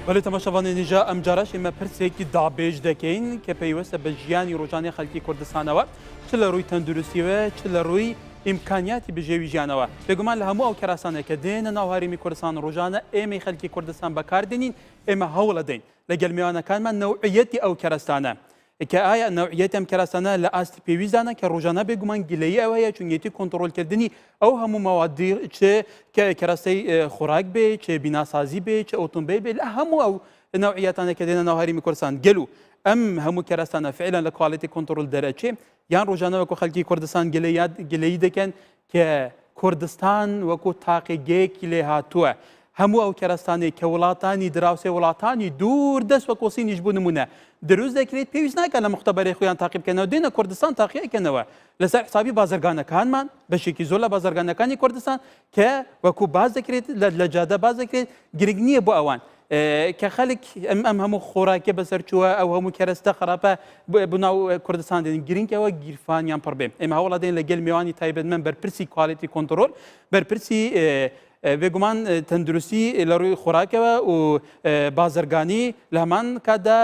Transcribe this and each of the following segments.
بەڵێ تەماشاوانێ نیژە ئەم جارەش ئێمە پرسێکی دابێژ دەکەین کە پەیوەستە بە ژیانی ڕۆژانەی خەڵکی کوردستانەوە چ لە ڕووی تەندروستیوە چ لە ڕووی ئیمکانیاتی بژێوی ژیانەوە بێگومان لە هەموو ئەو کەراسانە کە دێنە ناو هەرێمی کوردستان ڕۆژانە ئێمەی خەڵکی کوردستان بەکاردێنین ئێمە هەوڵە دەین لەگەڵ میوانەکانمان نەوعیەتی ئەو کەرەستانە کە ئایا نەوعیەتی ئەم کەراسانە لە ئاستی پێویستانە کە ڕۆژانە بێگومان گلەیی ئەوەیە چونگێتی کۆنتڕۆلکردنی ئەو هەموو مەوادی چ کەرەستەی خۆراک بێ چ بیناسازی بێ چ ئۆتۆمبیل بێ لە هەموو ئەو نوعیەتانە کە دێنە ناو هەرێمی کوردستان گەلو ئەم هەموو کەرەستانە فعلا لە کواڵیتی کۆنتڕۆل دەرەچێ یان ڕۆژانە وەکو خەڵکی کوردستان گلەیی دەکەن کە کوردستان وەکو تاقیگەیەکی لێ هاتووە هەموو ئەو کەرەستانی کە وڵاتانی دراوسێ وڵاتانی دوور دەست وە کۆسینیش بوو نمونە دروست دەکرێت پێویست ناکە لە مختبەری خۆیان تاقی بکەنەوە دێنە کوردستان تاقیەکەنەوە لەسەر حسابی بازرگانەکانمان بەشێکی زۆر لە بازرگانەکانی کوردستان کە وەکو باز دەکرێت لە جادە باز دەکرێت گرنگ نییە بۆ ئەوان کە خەڵک ئەم هەموو خۆراکێ بەسەرچووە ئەو هەموو کەرەستە خراپە بناو کوردستان دێن گرنگەوە گیرفانیان پڕ بێ ئێمە هەوڵە دێن لەگەڵ میوانی تایبەتمەند بەرپرسی کوالیتی کۆنتڕۆل بەرپرسی بێگومان تەندروستی لە ڕووی خۆراکەوە و بازرگانی لە هەمان کاتدا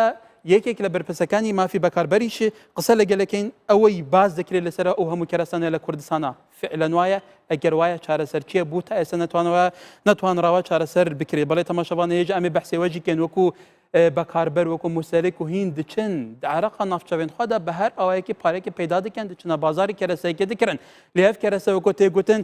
یەکێک لە بەرپرسەکانی مافی بەکاربەریش قسە لەگەلەکەین ئەوەی باز دەکرێت لەسەر ئەو هەموو کەرەستانە لە کوردستانە فعلەن وایە ئەگەر وایە چارەسەر چییە بوو تا ئێستا نەتوانراوە چارەسەر بکرێت بەڵێ تەماشاوانە هێژ ئەمێ بەحسێوەجی کەن وەکو بەکاربەر وەکو موسەرێک و هین دچن عێراقا ناوچەوێن خۆدا بە هەر ئەوەیەکی پارێکی پەیدا دەکەن دچنە بازاری کەرەسەیەکی دەکردن لە هەف کەرەسە وەکو تێگوتن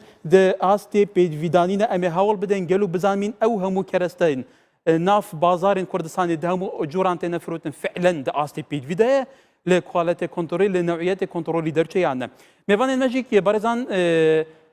ئاستی پێویدانینە ئەمێ هەوڵ بدەین گەل و بزانین ئەو هەموو کەرەستەین ناف بازارên Kurdistanê di hemû coran tê nefirotin fi'len di astê pêdivî de ye li kualetê kontrolê li newiyetê kontrolî derçeyan de. Mêvanên me jî ki berêzan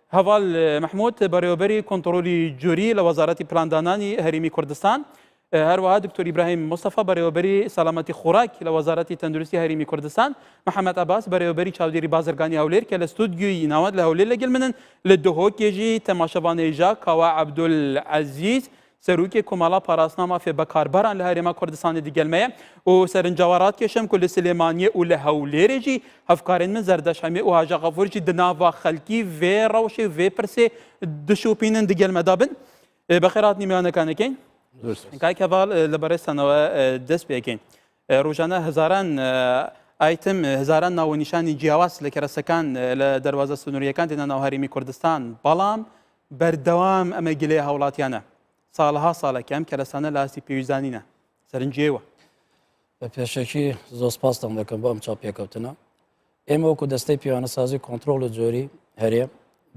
Heval Mehmûd berêwerî kontrolî curî li Wezaretî Plandananî Herêmî Kurdistan her wiha Dr. İbrahim Mustafa berêwerî selametî xûrak li Wezaretî Tenduristî Herêmî Kurdistan Mihemed Abbas berêwerî çavdêrî bazirganî Hewlêr ke li stûdyoyî navend li Hewlêr legel min in li Duhokê jî temaşevanê ja Kawa Abdulezîz سەرروکی کۆمەڵا پاراستناما فێ بەکاربەران لە هەرێما کوردستانی دیگەلمەیە و سەرنجاوەڕات کێشەم کو لە سلێمانیە و لە هەولێرێژی هەفکارین من زەردەش هەمێ و هاژە غەفورجی دناوا خەلکی vê ڕەوشێ vê pirsê dişopînin digelmeda bin بەخێرات نیمیانەکانەکەین کاک هەڤاڵ لە بەڕێستانەوە دەست پێکەین ڕۆژانە هەزاران ئایتم هەزاران ناوەنیشانی جیاواز لە کەرەسەکان لە دەروازە سنووریەکان دێنە ناو هەرێمی کوردستان بەڵام بەردەوام ئەمە گلەی هاوڵاتیانە ساڵها ساڵێک ئەم کەرەسانە لە ئاستی پێویستانینە سەرنجێوە بە پێشێکی زۆر سپاسم دەکەم بۆ ئەم چاپێکەوتنە ئێمە وەکو دەستەی پیاوانەسازی کۆنتڕۆڵ و جۆری هەرێم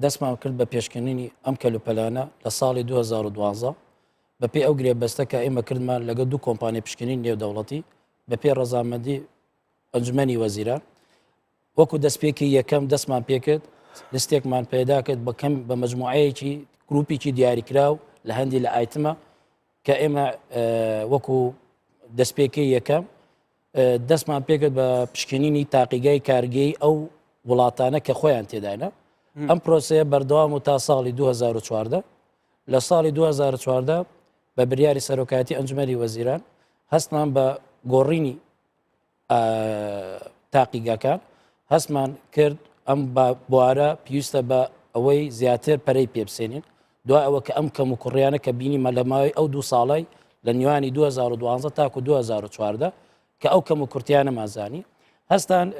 دەستمان کرد بە پێشکردنی ئەم کەلوپەلانە لە ساڵی 2012 بەپێ ئەو گرێبەستە کە ئێمە کردمان لەگە دوو کۆمپانی پشکنین نێودەوڵەتی بەپێ ڕەزامەندی ئەنجومەنی وەزیران وەکو دەستپێکی یەکەم دەستمان پێکرد لستێکمان پێدا کرد بەکەم بە مەجموعەیەکی گروپێکی دیاریکراو لە هەندی لە ئایتمە کە ئێمە وەکو دەستپێکی یەکەم دەستمان پێکرد بە پشکنینی تاقیگای کارگەی ئەو وڵاتانە کە خۆیان تێدایە ئەم پرۆسەیە بەردەوام و تا ساڵی 2014 لە ساڵی 2014 بە بریاری سەرۆکایەتی ئەنجومەنی وەزیران هەستمان بە گۆڕینی تاقیگاکان هەستمان کرد ئەم بوارە پێویستە بە ئەوەی زیاتر پەرەی پێبسێنین دوای ئەوە کە ئەم کەم و کوڕیانە کە بینیمە لە ماوەی ئەو دوو ساڵی لە نیوانی 2012 تاکو 2014 کە ئەو کەم و کورتیانە مازانی هەستان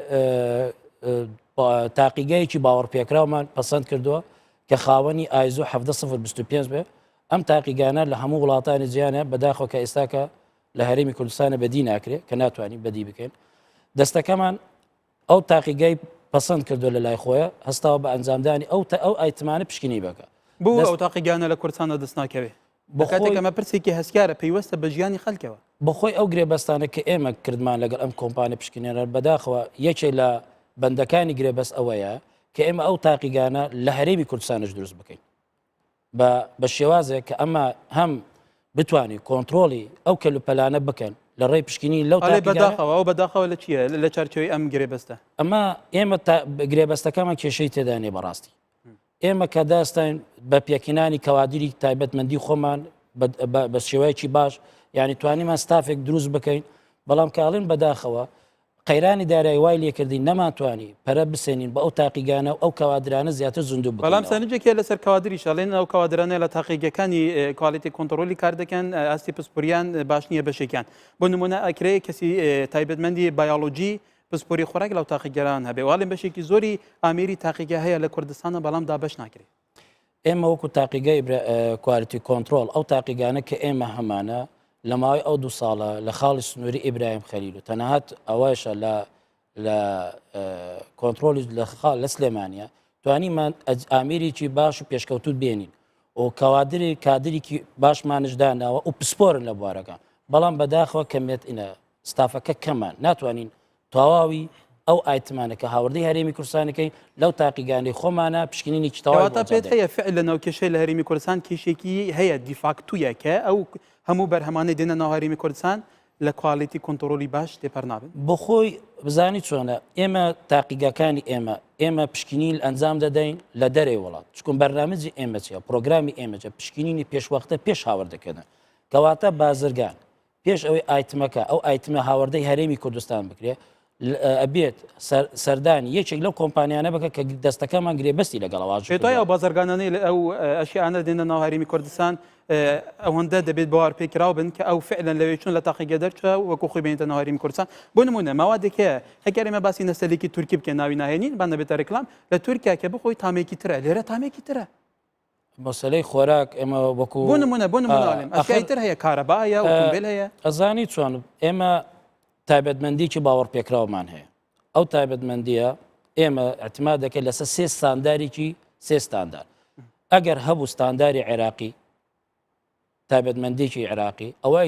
تاقیگایەکی باوەڕپێکراومان پەسەند کردووە کە خاوەنی ئایزۆ 7025 بێ ئەم تاقیگانە لە هەموو وڵاتانی جیانە بەداخۆ کە ئێستاکە لە هەرێمی کوردستانە بەدی ناکرێت کە ناتوانین بەدی بکەین دەستەکەمان ئەو تاقیگای پەسەند کردو لە لای خۆیە هەستاوە بە ئەنجامدانی ئەو ئایتمانە پشکنی بکە بۆ ئەو تاقیگانە لە کوردستانە دەست ناکەوێت بەکاتێکەمە پرسێکی هەستکارە پەیوەستە بە ژیانی خەڵکەوە بەخۆی ئەو گرێبەستانە کە ئێمە کردمان لەگەڵ ئەم کۆمپانە پشکنێنەر بەداخەوە یەکێک لە بەندەکانی گرێبەست ئەوەیە کە ئێمە ئەو تاقیگانە لە هەرێمی کوردستانش دروست بکەین بە شێوازێک کە ئەمە هەم بتوانین کۆنتڕۆڵی ئەو کەلوپەلانە بکەن لە ڕێی پشکنی لەو بەداخەوە ئەو بەداخەوە لە چییە لە چارچەوەی ئەم گرێبەستە ئەمە ئێمە گرێبەستەکەمان کێشەی تێدانێ بەڕاستی ئێمە کە داستین بە پێکینانی کەوادری تایبەتمەندی خۆمان بە شێوەیەکی باش یعنی توانیمان ستافێک دروست بکەین بەڵام کاڵین بەداخەوە قەیرانی دارایی وای لێکردی نەماتوانی پەرە بسێنین بە ئەو تاقیگانە و ئەو کەوادرانە زیاتر زیندوو بەڵام بکەنەوە. سەرنجێکی لەسەر کەوادری شەڵێن ئەو کەوادرانە لە تاقیگەکانی کوالیتی کۆنتترۆلی کار دەکەن ئاستی پسپوریان باش نییە بەشێکیان بۆ نمونە ئەکرەیە کەسی تایبەتمەندی بایۆلۆجی پسپۆری خۆراک لەو تاقیگەران هەبێ واڵێن بەشێکی زۆری ئامێری تاقیگە هەیە لە کوردستانە بەڵام دابش ناکرێت. ئێمە وەکو تاقیگەی کوالیتی کۆنتترۆل ئەو تاقیگانە کە ئێمە هەمانە لە ماوەی ئەو 2 ساڵە لە خاڵی سنووری ئیبراهیم خەلیل و تەنەهات ئەوەشە لە کۆنتترۆلی لە سلێمانە توانیمان ئامێریی باش و پێشکەوتوت بێنین و کەوادری کادرێکی باشمانشداناوە و پسپۆرن لە بوارەکان بەڵام بەداخەوە کەمێت ئینە ستافەکە کەمان ناتوانین تەواوی ئەو ئایتمانە کە هاوردەی هەرێمی کوردستانەکەی لەو تاقیگانی خۆمانە پشکنینی کەواتە پێت هەیە فعل لە ناو کێشەی لە هەرێمی کوردستان کێشێکی هەیە دیفاکتویە کە ئەو هەموو بەرهەمانەی دێنە ناو هەرێمی کوردستان لە کوالیتی کۆنتترۆلی باش تێپەر نابن بۆ خۆی بزانی چۆنە ئێمە تاقیگەکانی ئێمە پشکنی ئەنجام دەدەین لە دەرەوەی وڵات چکن بەرنامجی ئێمە چیە پرۆگرامی ئێمەجە پشکنینی پێشوەختە پێش هاوردەکەن کەواتە بازرگان پێش ئەوەی ئایتمەکە ئەو ئایتمە هاوردەی هەرێمی کوردستان بکرێ ئەبێت سەردانی یەکێک لەو کۆمپانیانە بکە کە دەستەکەمان گرێبەستی لەگەڵەوە پێتای ئەو بازرگانانەی ئەو ئەشیانە دێنە ناو هەرێمی کوردستان ئەوەندە دەبێت بەوار پێکراو بن کە ئەو فعلەن لەوێ چون لە تاقیگە دەرچە وەکو خۆی بێنێتە ناو هەرێمی کوردستان بۆ نمونە ماوادێکەیە هەگەر ئێمە باسی نەسەلێکی تورکی بکەین ناوی ناهێنین بان دەبێتە ڕێکلام لە تورکیا کە بخۆی تامێکی ترە لێرە تامێکی ترە مەسەلەی خۆراک ئێمە وەکو بۆ نمونە ئەشیتر هەیە کارەبایە ئۆتۆمبیل هەیە ئەزانی چۆن ئێمە تایبەتمەندیی باوەڕ پێکراومان هەیە ئەو تایبەتمەندیە ئێمە احتیمال دەکەین لەسەر 3 ستانداریکی 3 ستاندار ئەگەر هەبوو ستانداری عێراقی تایبەتمەندێکی عێراقی ئەوە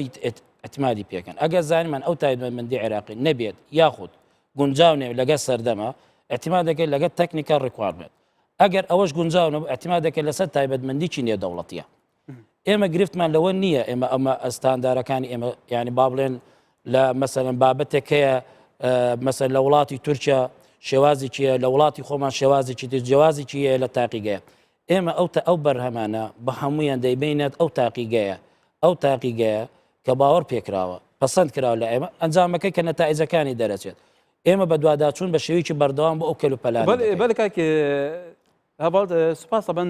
احتیمالی پێکەن ئەگەر زانیمان ئەو تایبەتمەندی عێراقی نەبێت یاخود گونجاو نێ لەگە سەردەما احتیمال دەکەین لەگە تەکنیکال ڕیکواردمنت ئەگەر ئەوەش گونجاو نەبوو احتیمال دەکەین لەسەر تایبەتمەندیی نێودەوڵەتیە ئێمە گرفتمان لەوە نییە ئێمە ئەمە ئەستاندارەکانی ئێمە ینی با بڵێن لە مەسەرەن بابەتێک هەیە مەسەر لە وڵاتی تورکیا شێوازی چیە لە وڵاتی خۆمان شێوازێکی تر جیازی چیە لە تاقیگەیە ئێمە ئەو بەرهەمانە بە هەمویان دەیبینێت ئەو تاقیگەیە کە باوەڕ پێکراوە پەسەند کراوە لە ئێمە ئەنجامەکەی کە نەتائیجەکانی دەرەچێت ئێمە بە دوواداچوون بە شێوەیەکی بەردەوام بۆ ئەو کەلوپەلان بەلکاکە هەبڵ سوپاس بن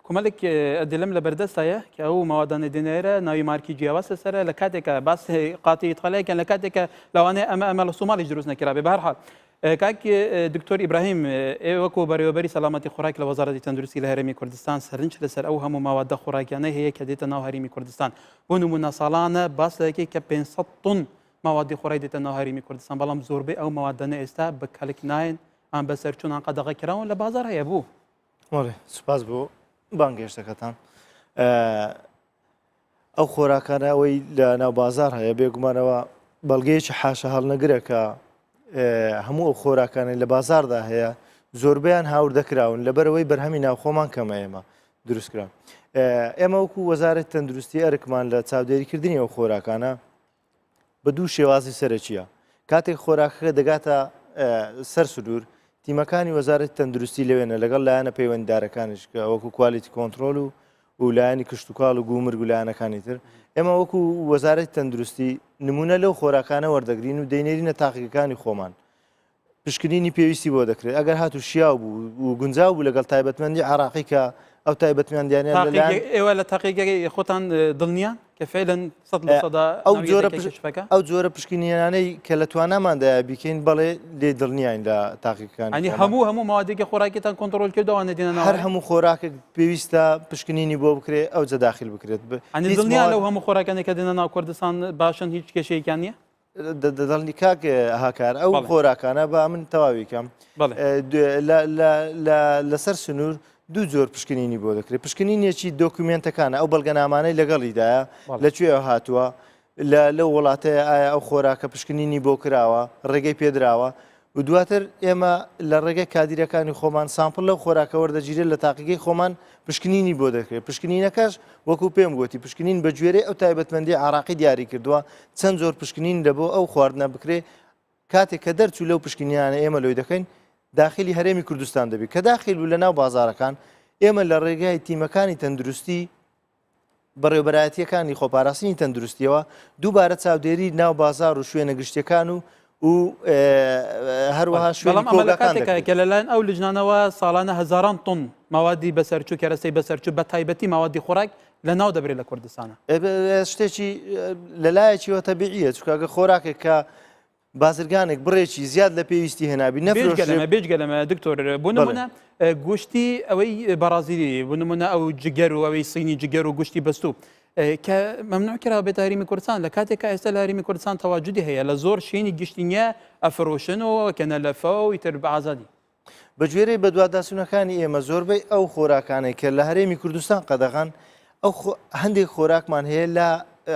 کومەلێک ئەدلم لە بەردەستایە کە ئەو ماوادانە دێنێرە ناوی مارکی جیاواسە سەرە لە کاتێکە باس قاتی تەڵەیەکەن لە کاتێکە لەوانەیە ئەمە لە سومالی دروست نەکرابێ بەهەرحاڵ کاک دکتۆر ئیبراهیم وەکو بەڕێوەبەری سەلامەتی خوراک لە وەزارەتی تەندروستی لە هەرێمی کوردستان سەرنج لەسەر ئەو هەموو ماوادە خوراکیانەی هەیە کە دێتە ناو هەرێمی کوردستان بۆ نمونە ساڵانە باس لەکەی کە 500 تن ماوادی خۆراک دێتە ناو هەرێمی کوردستان بەڵام زۆربەی ئەو ماوادانە ئێستا بە کەلک ناین ئەم بەسەر چوونان قەدەغەکراون لە بازار هەیە بوو سوپاس بۆ بانگێشتەکەتان ئەو خۆراکانە ئەوەی لە ناو بازار هەیە بێگومانەوە بەڵگەیەکی حاشە هەڵنەگرە کە هەموو ئەو خۆراکانی لە بازاردا هەیە زۆربیان هاور دەکراون لەبەرەوەی بەرهەمی ناوخۆمان کەمە ئێمە دروستکرا ئێمە وەکو وەزارەت تەندروستی ئەرکمان لە چاودێریکردنی ئەو خۆراکانە بە دوو شێوازی سەرەکیە کاتێک خۆراکەکە دەگاتە سەر سنوور تیمەکانی وەزارەتی تەندروستی لەوێنە لەگەڵ لایەنە پەیوەنددارەکانش کە وەکو کوالیتی کۆنتترۆل و لایەنی کشتتوکاڵ و گومرگ و لایەنەکانی تر ئێمە وەکو وەزارەتی تەندروستی نمونە لەو خۆراکانە وەردەگرین و دەینێرینە تاقیەکانی خۆمان پشکنینی پێویستی بۆ دەکرێت ئەگەر هاتو شیاو بوو و گونجاو بوو لەگەڵ تایبەتمەندی عراقی کە ئەو تایبەتمەندیانیان ئێوە لە تاقیگەی خۆتان دڵنیە کە فعلن ئەو جۆرە پشکنیانەی کە لە تواناماندایە بیکەین بەڵێ لێ دڵنیان لە تاقیەکان ئەنی هەموو ماوادێکی خۆراکیتان کۆنتترۆل کردوانە دێنە هەر هەموو خۆراکێک پێویستە پشکنینی بۆ بکرێت ئەو جەداخل بکرێت ئەنی دڵنیا لەو هەموو خۆراکانی کە دێنە ناو کوردستان باشن هیچ کێشەیەکیان نییە دڵنی کاک هاکار ئەو خۆراکانە بە من تەواویکەم لەسەر سنوور دوو جۆر پشکنینی بۆ دەکرێت پشکنینێکی دۆکومنتەکانە ئەو بەڵگەنامانەی لەگەڵیدایە لەکوێ هاتووە لە وڵاتەیە ئایا ئەو خۆراکە پشکنینی بۆ کراوە ڕێگەی پێدراوە و دواتر ئێمە لە ڕێگەی کادیرەکانی خۆمان سامپڵ لەو خۆراکە وەردەگیرێت لە تاقیگەی خۆمان پشکنینی بۆ دەکرێت پشکنینەکەش وەکو پێم گوتی پشکنین بە گوێرەی ئەو تایبەتمەندی عراقی دیاری کردووە چەند زۆر پشکنین لەبۆ ئەو خواردنە بکرێ کاتێک کە دەرچوو لەو پشکنیانە ئێمە لۆی دەکەین داخلی هەرێمی کوردستان دەبێت کە داخل و لە ناو بازارەکان ئێمە لە ڕێگای تیمەکانی تەندروستی بەڕێوەبەرایەتیەکانی خۆپاراستنی تەندروستیەوە دووبارە چاودێری ناو بازار و شوێنە گشتەکان و و هەروەها شوێنی بەڵام ئەمە لە کۆگاکان کاتێکە دەکرێت. کە لەلایەن ئەو لجنانەوە ساڵانە هەزاران تۆن ماوادی بەسەرچوو کەرەسەی بەسەرچوو بە تایبەتی ماوادی خۆراک لەناو دەبرێت لە کوردستانە. شتێکی لەلایەکیەوە تەبیعیە چکاگە خۆراکێک کە بازرگانێک بڕێکی زیاد لە پێویستی هێنابی نەفرۆشێ بێژگەلەمە دکتۆر بوو نمونە گوشتی ئەوەی بەرازیلی بوو نمونە ئەو جگەر و ئەوەی سینی جگەر و گوشتی بەستوو کە مەمنوع کرا بێت هەرمی کوردستان لە کاتێکە ئێستا لە هەرمی کوردستان تەواجودی هەیە لە زۆر شوێنی گشتینیە ئەفرۆشن و کەنە لەفە و ئیتر بە ئازادی. بەگوێرەی بەدواداسوونەکانی ئێمە زۆربەی ئەو خۆراکانێک کە لە هەرێمی کوردستان قەدەغان ئەو هەندێک خۆراکمان هەیە لە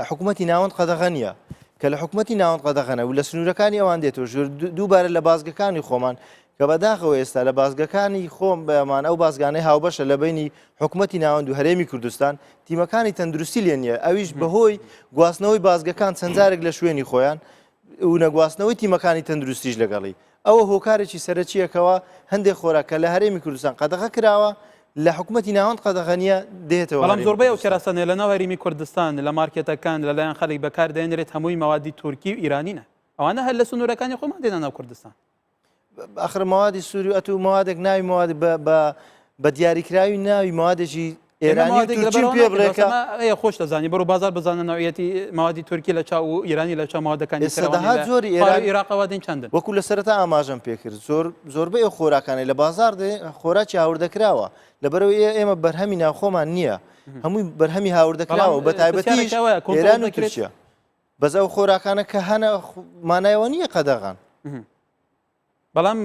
حکوومەتی ناوەند قەدەغەنیە کە لە حکوومەتی ناوەند قەدەغەنە و لە سنوورەکانی ئەوان دێتەوە ژێر دووبارە لە بازگەکانی خۆمان کە بەداخەوە ئێستا لە بازگەکانی خۆم بەمان ئەو بازگانەی هاوبەشە لە بینی حکوومەتی ناوەند و هەرێمی کوردستان تیمەکانی تەندروستی لێ نیە ئەویش بەهۆی گواستنەوەی بازگەکان چەندجارێک لە شوێنی خۆیان و نەگواستنەوەی تیمەکانی تەندروستیش لەگەڵی ئەوە هۆکارێکی سەرەکیەکەوە هەندێک خۆراکە لە هەرێمی کوردستان قەدەغە کراوە لە حکوومەتی ناوەند قەدەغەنیە دێتەوە. بەڵام زۆربەی ئەو کێراسانێ لە ناو هەرێمی کوردستان لە مارکێتەکان لەلایەن خەڵک بەکاردێنرێت هەمووی ماوادی تورکی و ئیرانینە ئەوانە هەر لە سنوورەکانی خۆمان دێنە ناو کوردستان. ئەخر ماوادی سووری ئەت و ماوادێک ناوی ماوادی بە دیاریکراوی ناوی ماوادێکی ئێرانی تورکی پێ بڵێکە خۆش دەزانی بەرو بازار بزانە ناویەتی ماوادی تورکی لە چاو و ئیرانی لە چاو ماوادەکانی سەدەها زۆری عێراقەوە دێن چەندن وەکو لە سەرەتا ئاماژەم پێکرد زۆربەی ئەو خۆراکانی لە بازار خۆراکی هاوردەکراوە لەبەرەوەی ئێمە بەرهەمی ناوخۆمان نییە هەمووی بەرهەمی هاوردەکراوە بە تایبەتیش ئێران و تورکیا بەز ئەو خۆراکانە کە هەنە مانایەوە نییە قەدەغان. بەڵام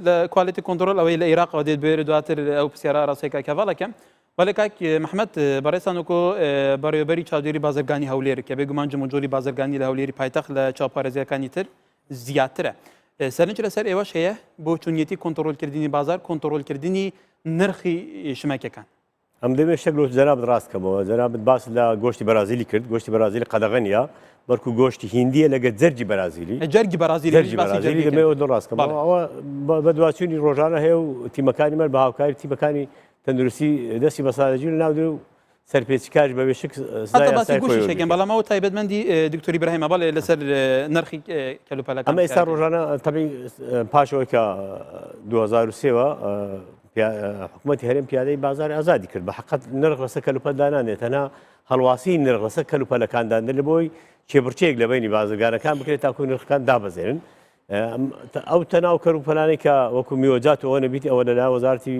لە کوالیتی کۆنتترۆل ئەوەی لە عێراقەوە دێت بێرە دواتر ئەو پرسیارە ڕاستێکا کەڤڵەکەم بەڵێ کاک محەممەد بەڕێستانکۆ بەڕێوەبەری چاودێری بازرگانی هەولێر کە بێگومان جمەجۆری بازرگانی لە هەولێری پایتەخت لە چاوپارێزیەکانی تر زیاترە سەرنج لەسەر ئێوەش هەیە بۆ چونیەتی کۆنتترۆلکردنی بازار کۆنتترۆلکردنی نرخی شمەکەکان. ئەم دەبێت شەک جەرابەت ڕاستکەمەوە جەرابەت باس لە گۆشتی بەرازیلی کرد گۆشتی بەرازیلی قەدەغەنیە بەرکو گۆشتی هیندیە لەگە جەرگی بەرازیلی جەرگی بەرازیلی دەمەوە ڕاستکەمەوە ئەوە بە دوچوونی ڕۆژانە هەیە و تیمەکانی مەر بە هاوکاری تیمەکانی تەندروستی دەستی بەسادەجی لە ناو سەرپێچکاری بەبێ شک گوشتێکم بەڵامەوە تایبەتمەندی دکتۆری برهیمە بەڵێ لەسەر نرخی کەلوپەلەکان ئەمە ئێستا ڕۆژانە تەبی پاشەوەی کە 2023ەوە حکوومەتی هەرێم پیادەی بازاری ئازادی کرد بە حقت نرخ لەسەر کەلوپەلدانانێت تەنها هەڵواسی نرخ لەسەر کەلوپەلەکاندان لە بۆی چێبرچێک لە بینی بازرگانەکان بکرێت تاکو نرخەکان دابەزێنن ئەو تەناو کەلوپەلانەی کە وەکو میوەجات ئەوە نەبییت ئەوە لە وەزارەتی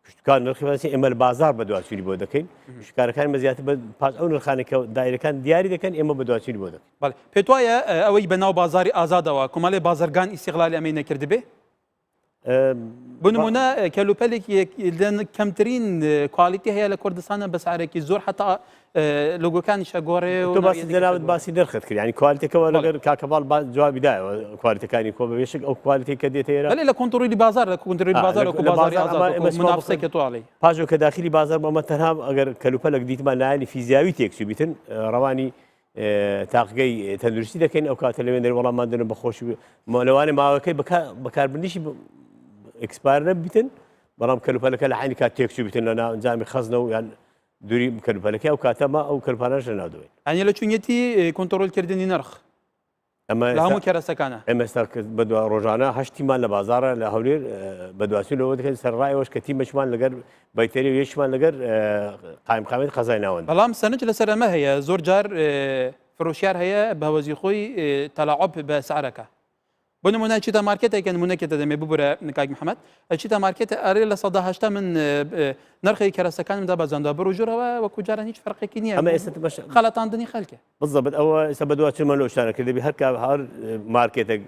کشتکار نرخی ئێمە بازار بە دوچووری بۆ دەکەین شکارەکان مەزیاتر پاس ئەو نرخانێکە دایرەکان دیاری دەکەن ئێمە بە دوچووری بۆ دەکەین. پێت وایە ئەوەی بەناو بازاری ئازادەوە کۆمەڵێ بازرگان ئیستیغلالی ئەمەی نەکرد بێ بنمونە کەلوپەلێکی کەمترین کوالیتی هەیە لە کوردستانە بە سعرێکی زۆر حتا لۆگۆکانی شەگۆڕێ و باسی باسی نرخت کرد ینی کوالیتەکەەوە لەگەر کاکەباڵ جوابیدایەوە کوالیتەکانی کۆ بەێشک ئەو کوالیتی کە دێتێرە لە کۆنتترۆلی بازار لە کۆنتترۆلی بازار منافسێکە توڵی پاژۆ کە داخلی بازار بەمە تەنها ئەگەر کەلوپەلێک دیتمان لایانی فیزیاوی تێکسو بیتن ڕەوانی تاقگەی تەندروستی دەکەین ئەو کاتە لەوێن دەر وەڵاماندن بەخۆشی لەوانێ ماوەکەی بەکاربردنیشی ئەکسپار نەبیتن بەڵام کەلوپەلەکە لە حینی کات تێکسو بیتن لە ناوجامی خەزنە و یان دووری کەلوپەلەکە ئەو کاتەمە ئەو کەلوپانەش لە ناودەوەین ئەنی لە چونیەتی کۆنتترۆلکردنی نرخ لە هەموو کێرەسەکانە ئێمەستا بە ڕۆژانە هەشتیمان لە بازارە لە هەولێر بە دواسیلەوە دەکەن سەرڕایەوەش کە تیمەشمان لەگەر بەیتەری و یەشمان لەگەر قایمقامێت قەزای ناوەند بەڵام سەرنج لەسەر ئەمە هەیە زۆر جار فرۆشیار هەیە بە هەوەزی خۆی تەلاعوب بە سعرەکە بۆ نمونە چیتە مارکێتێکە نمونەکێتە دەمێ ببورە نکاک محەممەد چیتە مارکێتە ئەرێ لە ١٨ من نرخی کەرەسەکانمدا بەزاندا بڕۆژۆرەوە وەکو جاران هیچ فەرقێکی نییە ئەمە ئێستا خەڵەتاندنی خەلکە بزەبێت ئەوە ئێستا بە دوچمە لە شتانە کرد دەبی هەر هەر مارکێتێک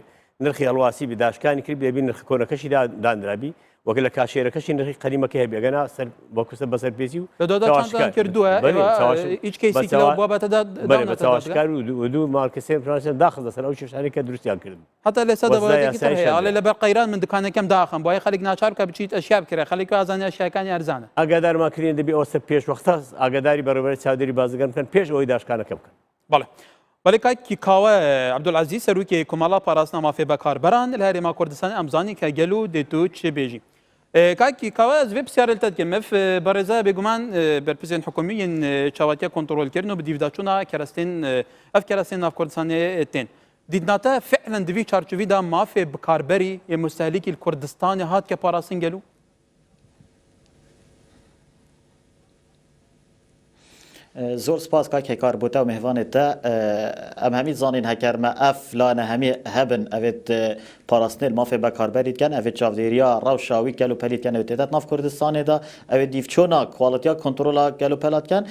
نرخی هەڵواسی بداشکانی کرد بێبی نرخ کۆنەکەشی دانرابی وەکە لە کاشێرەکەشی نرخی قەریمەکە هەبێگەنا وەکوسە بەسەرپێسی و کردووە هیچ کەیسی بابەتەداشکار و دوو مارکسێ فرانسیان داخل دەسەر ئەو شێشانەی کە دروستیان کرد هەتا لێستا دەڵێ لەبەر قەیران من دوکانەکەم داخم بۆی خەڵک ناچار کە بچیت ئەشیا بکرێ خەڵک ئازانانی ئەشیاکانی ئەرزانە ئاگادارماکردین دەبی ئەوسە پێش وەختە ئاگاداری بەڕێوەبەری چاودێری بازرگان بکەن پێش ئەوەی داشکانەکە بکەن. بەڵێ بەڵێ کاکی کاوە عەبدولعەزیز سەرۆکی کۆمەڵە پاراستنە مافێ بەکاربەران لە هەرێما کوردستان ئەمزانی کە گەلو دێتو چێ بێژی کاکی کاوە ez vê pisyarê te ev berêza bêguman berpizên hikûmî yên çawatiya kontrolkirin û bi dîvdaçûna kerestên ev kerestên nav Kurdistanê tên دیدناته فعلا دوی چارچوبی دا مافی بکاربری یا مستهلکی کردستان هات که پاراسین گلو زور سپاس که کار بوده و مهوانت ام همی زانین هکر ما اف لانه همی هبن اوید پاراستنیل مافی بکار برید کن اوید چاودیریا روشاوی گلو پلید کن اوید ناف کردستان دا اوید دیفچونا کوالتیا کنترولا گلو پلاد کن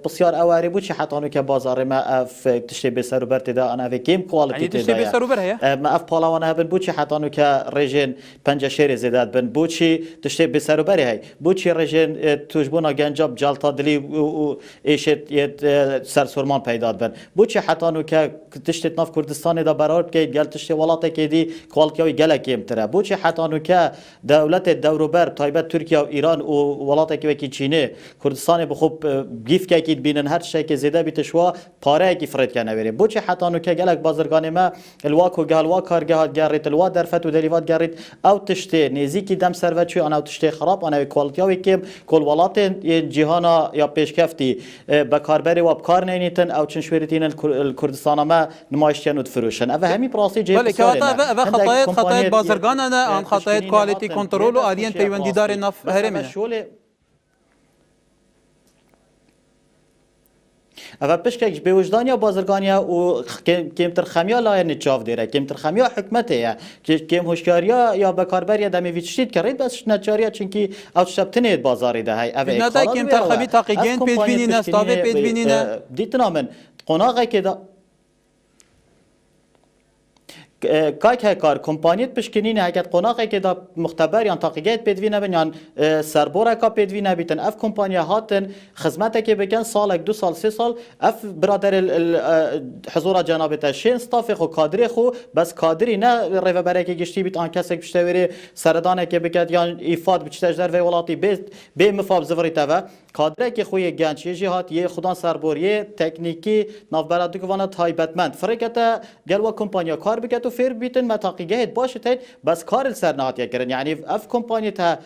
بسیار اواری بود چه حتی که بازار ما اف تشتی بسر و برد دا انا اوید گیم کوالتی یعنی تشتی بسر و بر هیا ما اف پالاوانه هبن بود چه حتی که رژن پنج شیر زیداد بن بود چی تشتی بسر و بر هی بود چی رژن توجبونا گنجاب جالتا دلی و یه سرسورمان پیدا بن بوچه حتی نو که تشت ناف کردستان دا برار که گل تشت ولات که دی کوالتیوی گله کم تره بوچه حتی نو که دولت دوروبر تایبت ترکیه و ایران و ولات که چینه کردستان بخوب گیف که کی بینن هر شی که زیاده بیتشوا پاره کی فرد کنه بری بوچه حتی نو که گلک بازرگان ما الواکو گال واکارگاه گریت الوا درفت و دریوات گریت او تشت نزیکی دم سروچی انا تشت خراب انا کوالتیوی کم کل ولات جهانا یا پیشکفتی بکاربری و بکار نینیتن او چن شوریتین الکردستان ما نمایشتن و فروشن اوه همی پراسی جیب بله که اوه خطایت بازرگان انا آن خطایت کوالیتی کنترول و آلین پیوندیدار نف هرمه اوه پشکش به وجدانیا بازرگانیا و کمتر خمیا لای نچاف دیره کمتر خمیا حکمته یا کم هوشیاریا یا بکاربری دمی ویچشید کرید بس نچاریا چونکی او شبتنه بازاری ده های اوه نتا کمتر خمی تاقیگین پیدبینی نستاوه پیدبینی نه دیتنا من قناقه که دا که کار کمپانیت پشکنینه اگر قناقه که دا مختبر یا تاقیگیت پیدوینه بین یا سربوره که پیدوینه بیتن اف کمپانیا هاتن خدمته که بکن سالک 2 سال 3 سال اف برادر حضور جنابت شین ستاف خو کادری خو بس کادری نه ریو بره که گشتی بیت آن کسی که بری سردانه که بکد یا ایفاد بچتاج در ولاتی به مفاب زوری توا کادره که خوی گنج یه جهات یه خودان سربوری تکنیکی نافبرات دوگوانه تایبتمند فرقته گلوا کمپانیا کار بکد و فیر بیتن متاقیگهت باشه تاید بس کار سرنهات یکرن یعنی اف کمپانی تا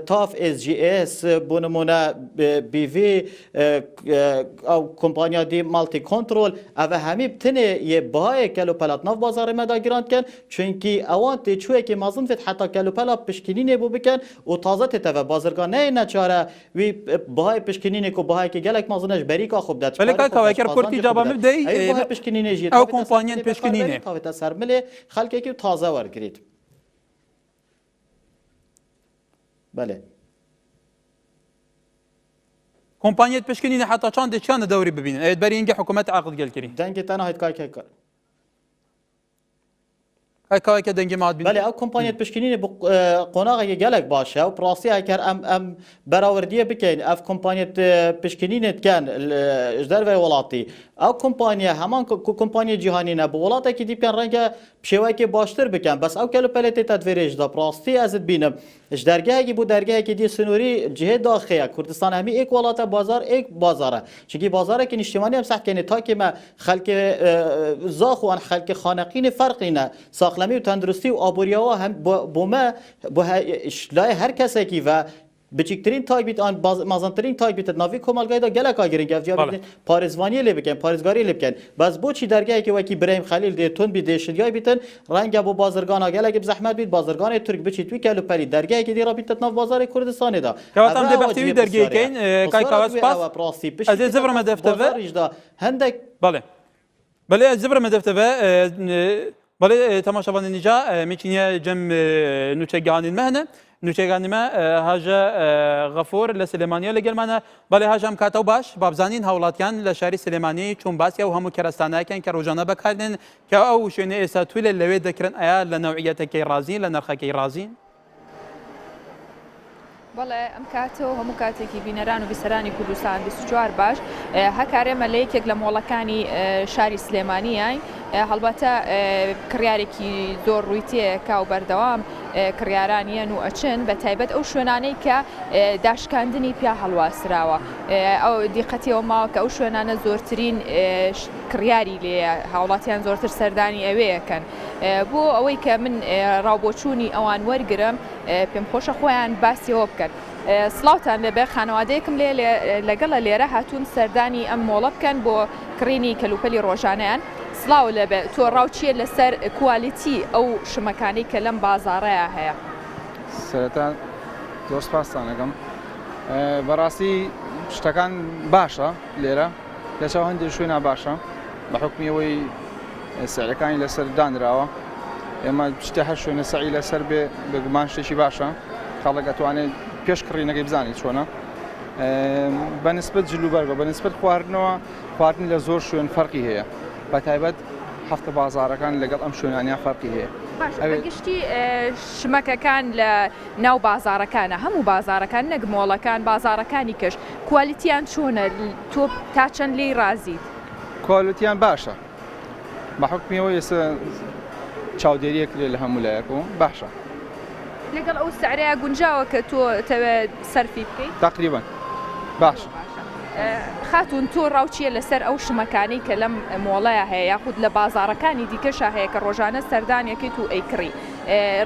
تاف اس جی اس بونمونه بی وی او کمپانیا دی مالتی کنترول او همی بتنه یه بهای کلو پلات ناف بازار مدا گراند کن چونکی اوان تی چوه که مازن فت حتی کلو پلات پشکنی نبو بکن و تازه تتوه بازرگان نه نچاره وی بهای پشکنینه کو بهای که گلک مازنش بریکا خوب داد ولی که کاوکر کورتی جواب مبدی ای بهای پشکنینه جیت او کمپانیان پشکنینه تا تا سرمله خلک که تازه ور کرد بله کمپانیت پشکنینه حتی چند چند دوری ببینن اید بری اینجا حکومت عقد گل کری دنگ تنها هیت کار کار هاي که دنگی ماد بین بله او کمپانیت پشکنینه قناقه گلک باشه او پراسی اگر ام براوردیه بکن اف کمپانیت پشکنینه کن اجدار و ولاتی او کمپانیا همان کمپانی جهانی نه بولاته که دیپ کن رنگ بشوی که باشتر بکن بس او کلو پلت تدویرش دا پراستی از بینم اش درگاهی که بود درگاهی که دی سنوری جهه داخله کردستان همی یک ولات بازار یک بازاره چون بازاره که اجتماعی هم صح کنه تا که ما خلق زاخ و خلق خانقین فرقی نه ساخلمی و تندرستی و آبوریا هم با ما با هر کسی که و بچکترین تایبیت آن مازنترین تایبیت ناوی کمالگای دا گلک آگرین گفت پارزوانی لبکن پارزگاری لبکن بس بوچی درگاهی که وکی برایم خلیل دی تون بی شدیای بیتن رنگ ابو بازرگان گلک بزحمت بید بازرگان ترک بچی توی کلو پری درگاهی که دی رابطه ناو بازار کردستان دا کاتم دی بحثی درگاهی کین کای کاواس پاس از زبر مدفتوه هندک بله از زبر مدفتوه بله تماشاوان نجا میچینه جم نوچگان المهنه نوچگان ما هاجا غفور لسليمانيه لقل معنا بله هاجا هم كاتو باش بابزانين هولاتيان لشاري سليماني چون باسيا وهمو كرستانه كان كروجانا بكالن كاو شنو اساتويل اللي ذكرن ايا لنوعيته كي رازين لنرخه كي رازين بەڵێ ئەم کاتەوە هەموو کاتێکی بینەران و بیسەرانی کوردستان 24 باش هەکارێمە لە یەکێک لە مۆڵەکانی شاری سلێمانیای هەڵبەتە کڕیارێکی زۆر ڕوویتەیە کاو بەردەوام کڕیارانیان و ئەچن بە تایبەت ئەو شوێنانەی کە داشکاندنی پیا هەڵواسراوە ئەو دیقەتیەوە ماوە کە ئەو شوێنانە زۆرترین کڕیاری لێ هاوڵاتیان زۆرتر سەردانی ئەوەیەکەن بۆ ئەوەی کە من ڕاوبۆچوونی ئەوان وەرگرم پێم خۆشە خۆیان باسیەوە بکەن سڵاوتان لەبێ خانەوادەیەکم لەگەڵە لێرە هاتوون سەردانی ئەم مۆڵە بکەن بۆ کڕینی کەلوپەلی ڕۆژانەیان سڵاو لەبێ تۆ ڕاوچیە لەسەر کوالیتی ئەو شمەکانی کە لەم بازاڕەیە هەیە سەرەتا زۆر سپاسان دەکەم بەڕاستی شتەکان باشە لێرە لەچاو هەندێک شوێنە باشە بە حکمی ئەوەی سعرەکانی لەسەر دانراوە ئێمە شتە هەر شوێنە سەعی لەسەر بێ بگومان شتێکی باشە خەڵک ئەتوانێت پێش کڕینەکەی بزانیت چۆنە بەنسبەت جلوبەرگە بەنسبەت خواردنەوە خواردن لە زۆر شوێن فەرقی هەیە بە تایبەت هەفتە بازارەکان لەگەڵ ئەم شوێنانیا فەرقی هەیە گشتی شمەکەکان لە ناو بازارەکانە هەموو بازارەکان نەک مۆڵەکان بازارەکانی کەش کوالیتیان چۆنە تۆ تا چەند لێی رازیت کوالیتیان باشە بە حکمیەوە ئێستا چاودێریە کرێ لە هەموو لایەکەوە باشە لەگەڵ ئەو سعرەیە گونجاوە کە تۆ تەوێت سەرفی بکەیت تقریبا باشە خاتون تۆ ڕاوچیە لەسەر ئەو شمەکانی کە لەم مۆڵەیە هەیە یاخود لە بازارەکانی دیکەشە هەیە کە ڕۆژانە سەردانیەکەیت و ئەیکڕی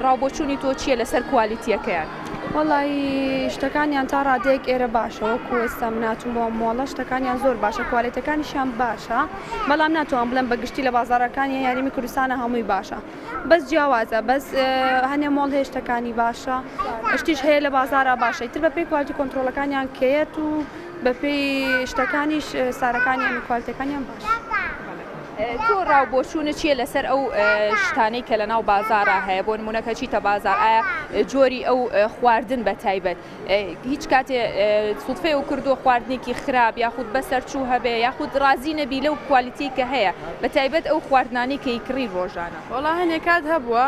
ڕاوبۆچوونی تۆ چییە لەسەر کوالیتیەکەیان وڵی شتەکانیان تا ڕادەیەک ئێرە باشە وەکو ئێستا ناچوون بۆ مۆڵە شتەکانیان زۆر باشە کوالیتەکانیشیان باشە بەڵام ناتوان بڵێن بەگشتی لە بازارەکانی یاریمی کوردستانە هەمووی باشە بەس جیاوازە بەس هەنێ مۆڵ هەیە شتەکانی باشە شتیش هەیە لە بازارە باشە تر بە پێی کوالیتی کۆنتترۆلەکانیان کێت و بەپێی شتەکانیش سارەکانیان و کوالیتەکانیان باشە تۆ ڕاوبۆچوونە چییە لەسەر ئەو شتانەی کە لە ناو بازارە هەیە بۆ نمونەکە چیتە بازار ئایا جۆری ئەو خواردن بە تایبەت هیچ کاتێ سوودفەی و کردو خواردنێکی خراپ یاخود بەسەر چوو هەبێ یاخود ڕازی نەبی لەو کوالیتی کە هەیە بە تایبەت ئەو خواردنانی کە ئیکڕی ڕۆژانە وڵا هەنێک کات هەبووە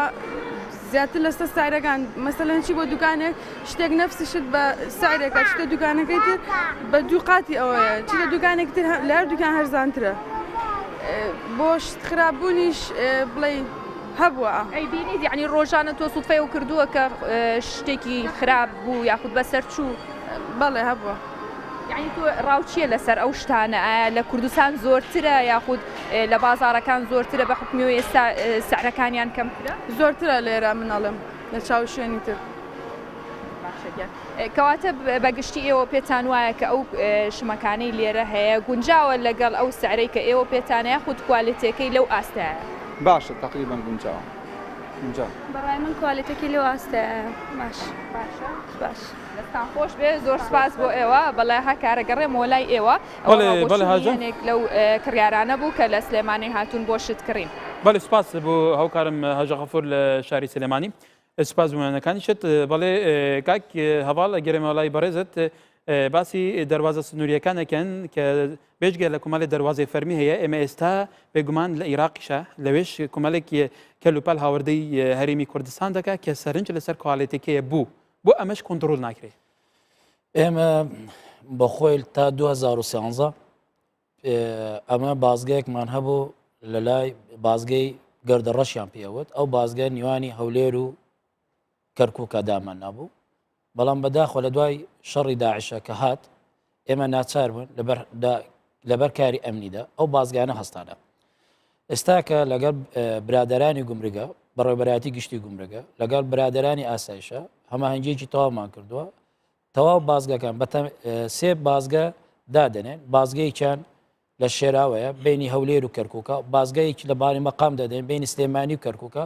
زیاتر لەستە سایرەکان مەسەلەن چی بۆ دوکانێک شتێک نەفسیشت بە سایرێکە شتە دوکانەکەی تر بە دوو قاتی ئەوەیە چی لە دوکانێک تر لە هەر دوکان هەرزانترە بۆ شت خراپبوونیش بڵێ هەبووە ئەیبینیت یعنی ڕۆژانە تۆ سوودفەی و کردووە کە شتێکی خراپ بوو یاخود بەسەر چوو بەڵێ هەبووە یعنی تۆ ڕاوچیە لەسەر ئەو شتانە ئایا لە کوردستان زۆرترە یاخود لە بازارەکان زۆرترە بە حکمیەوە ئێستا سعرەکانیان کەمترە زۆرترە لێرە منەڵم لە چاو شوێنی تر کەواتە بەگشتی ئێوە پێتان وایە کە ئەو شمەکانەی لێرە هەیە گونجاوە لەگەڵ ئەو سعرەی کە ئێوە پێتانەیە خود کوالیتەکەی لەو ئاستایە باشە تقریبا گونجاوە بەڕای من کوالیتەکەی لەو ئاستایە باش دەستان خۆش بێ زۆر سپاس بۆ ئێوە بەڵێ هەکارەگەڕێمەوە لای ئێوە ئەوەنێک لەو کڕیارانە بوو کە لە سلێمانی هاتوون بۆ شتکردین بەڵێ سپاس بۆ هەوکارم هەژە غەفور لە شاری سلێمانی سپاس بوونەکانی شت بەڵێ کاک هەواڵ گەرەمە لای بەڕێزت باسی دەواازە سنووریەکانەکەن کە بێژگە لە کومەڵی دەواازی فەرمی هەیە ئێمە ئێستا بێگومان لە عێراقیشە لەوێش کومەلێکی کەلوپەل هاوردەی هەرێمی کوردستان دەکات کە سەرنج لەسەر کوالێتێکەیە بوو بۆ ئەمەش کۆنتترۆل ناکرێت ئێمە بەخۆی تا 2013 ئەمە بازگەیەکمان هەبوو لە لای بازگەی گەردەڕەشیان پێوت ئەو بازگە نیوانی هەولێر و کەرکووکە دامان نبوو بەڵام بەداخۆ لە دوای شەڕی داعشە کە هات ئێمە ناچار بوون لەبەر کاری ئەمنیدا ئەو بازگانە هەستانە ئێستا کە لەگەڵ برادەرانی گومرگە بەڕێوەبەرایەتی گشتی گومرگە لەگەڵ برادەرانی ئاسایشە هەماهەنگێکی تەواومان کردووە تەواو بازگەکان سێ بازگە دادنێن بازگەیەکیان لە شێراوەیە بینی هەولێر و کەرکووکە بازگەیەکی لە باری مەقام دەدەن بینی سلێمانی و کەرکووکە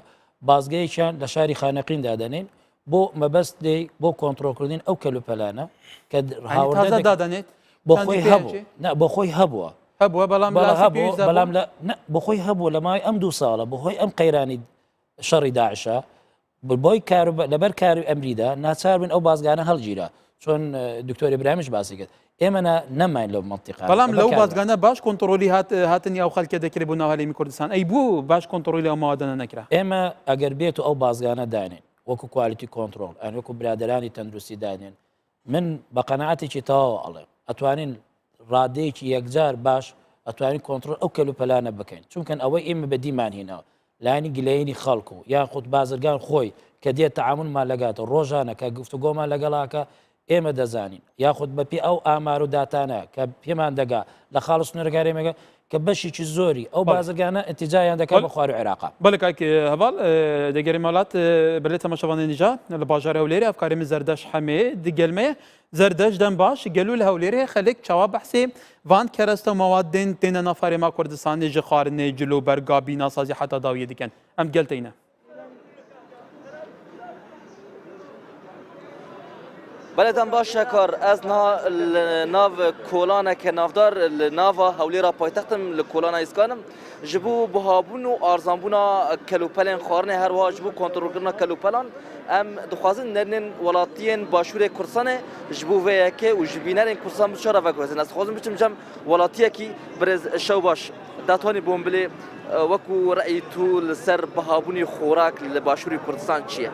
بازگەیەکیان لە شاری خانەقین دادەنێن بۆ مەبەست دێ بۆ کۆنتترۆلکردین ئەو کەلوپەلانە کە دادەنێت بۆ خۆی هەبوو بۆ خۆی هەبووە بەڵام بۆ خۆی هەبوو لە مای ئەم 2 ساڵە بۆ خۆی ئەم قەیرانی شەڕی داعشە بۆی لەبەر کاری ئەمریدا ناچار بن ئەو بازگانە هەڵگیرە چۆن دکتۆر ئیبراهیمیش باسی کرد ئێمە نەماین لەو منتیقە بەڵام لەو بازگانە باش کۆنتترۆلی هاتنی ئەو خەڵکە دەکرێت بۆ ناو هەرێمی کوردستان ئەی بوو باش کۆنتترۆلی ئەو ماوەدەنە نەکرا ئێمە ئەگەر بێت و ئەو بازگانە دانێن وەکو کوالیتی کۆنتترۆل ئەن وەکو برادرانی تەندروستی دانێن من بە قەنەعەتێکی تەواو ئەڵێ ئەتوانین ڕادەیەکی یەکجار باش ئەتوانین کۆنتترۆل ئەو کەلوپەلانە بکەین چونکەن ئەوەی ئێمە بەدیمان هینەوە لانی گلەیەنی خەڵکو یاخود بازرگان خۆی کە دێت تەعاملمان لەگاتە ڕۆژانە کە گفتوگۆمان لەگەڵاکە ئێمە دەزانین یاخود بەپی ئەو ئامار و داتانە کە پێمان دەگا لە خاڵ سنوورگارێمەگە کە بەشێکی زۆری ئەو بازرگانە ئەتیجایان دەکات بە خوار و عێراقا. بەڵێ کاکی هەواڵ دەگەری ماڵات بەلێ تەماشەوانێنیجا لە باژارە هەولێرە ئەفکارێمی زەردەش هەمێ دیگەلمێ زەردەش دەم باش گەلو لە هەولێرە خەلێک چاوا بەحسێ وان کەرەستە مەوادên têne nafarêma Kurdistanê ji xwarinê cilûber gabîna sazî heta dawiyê dikin em gelteyne. بلدم باشه کار از ناو کولانه که نافدار ناوا هوليرا پایتختم لکولانه اسکانم جبو بهابون و ارزانبونا کلوپلن خارنه هر وا جبو کنترل کردن کلوپلان ام دخوازن نرنن ولاتین باشور کورسانه جبو ویکه و جبینرن کورسان بشاره وکوزن از خوازم بچم جم ولاتیه کی برز شو باش داتونی بومبلی وکو رأی تو لسر بهابونی خوراک لباشوری کردستان چیه؟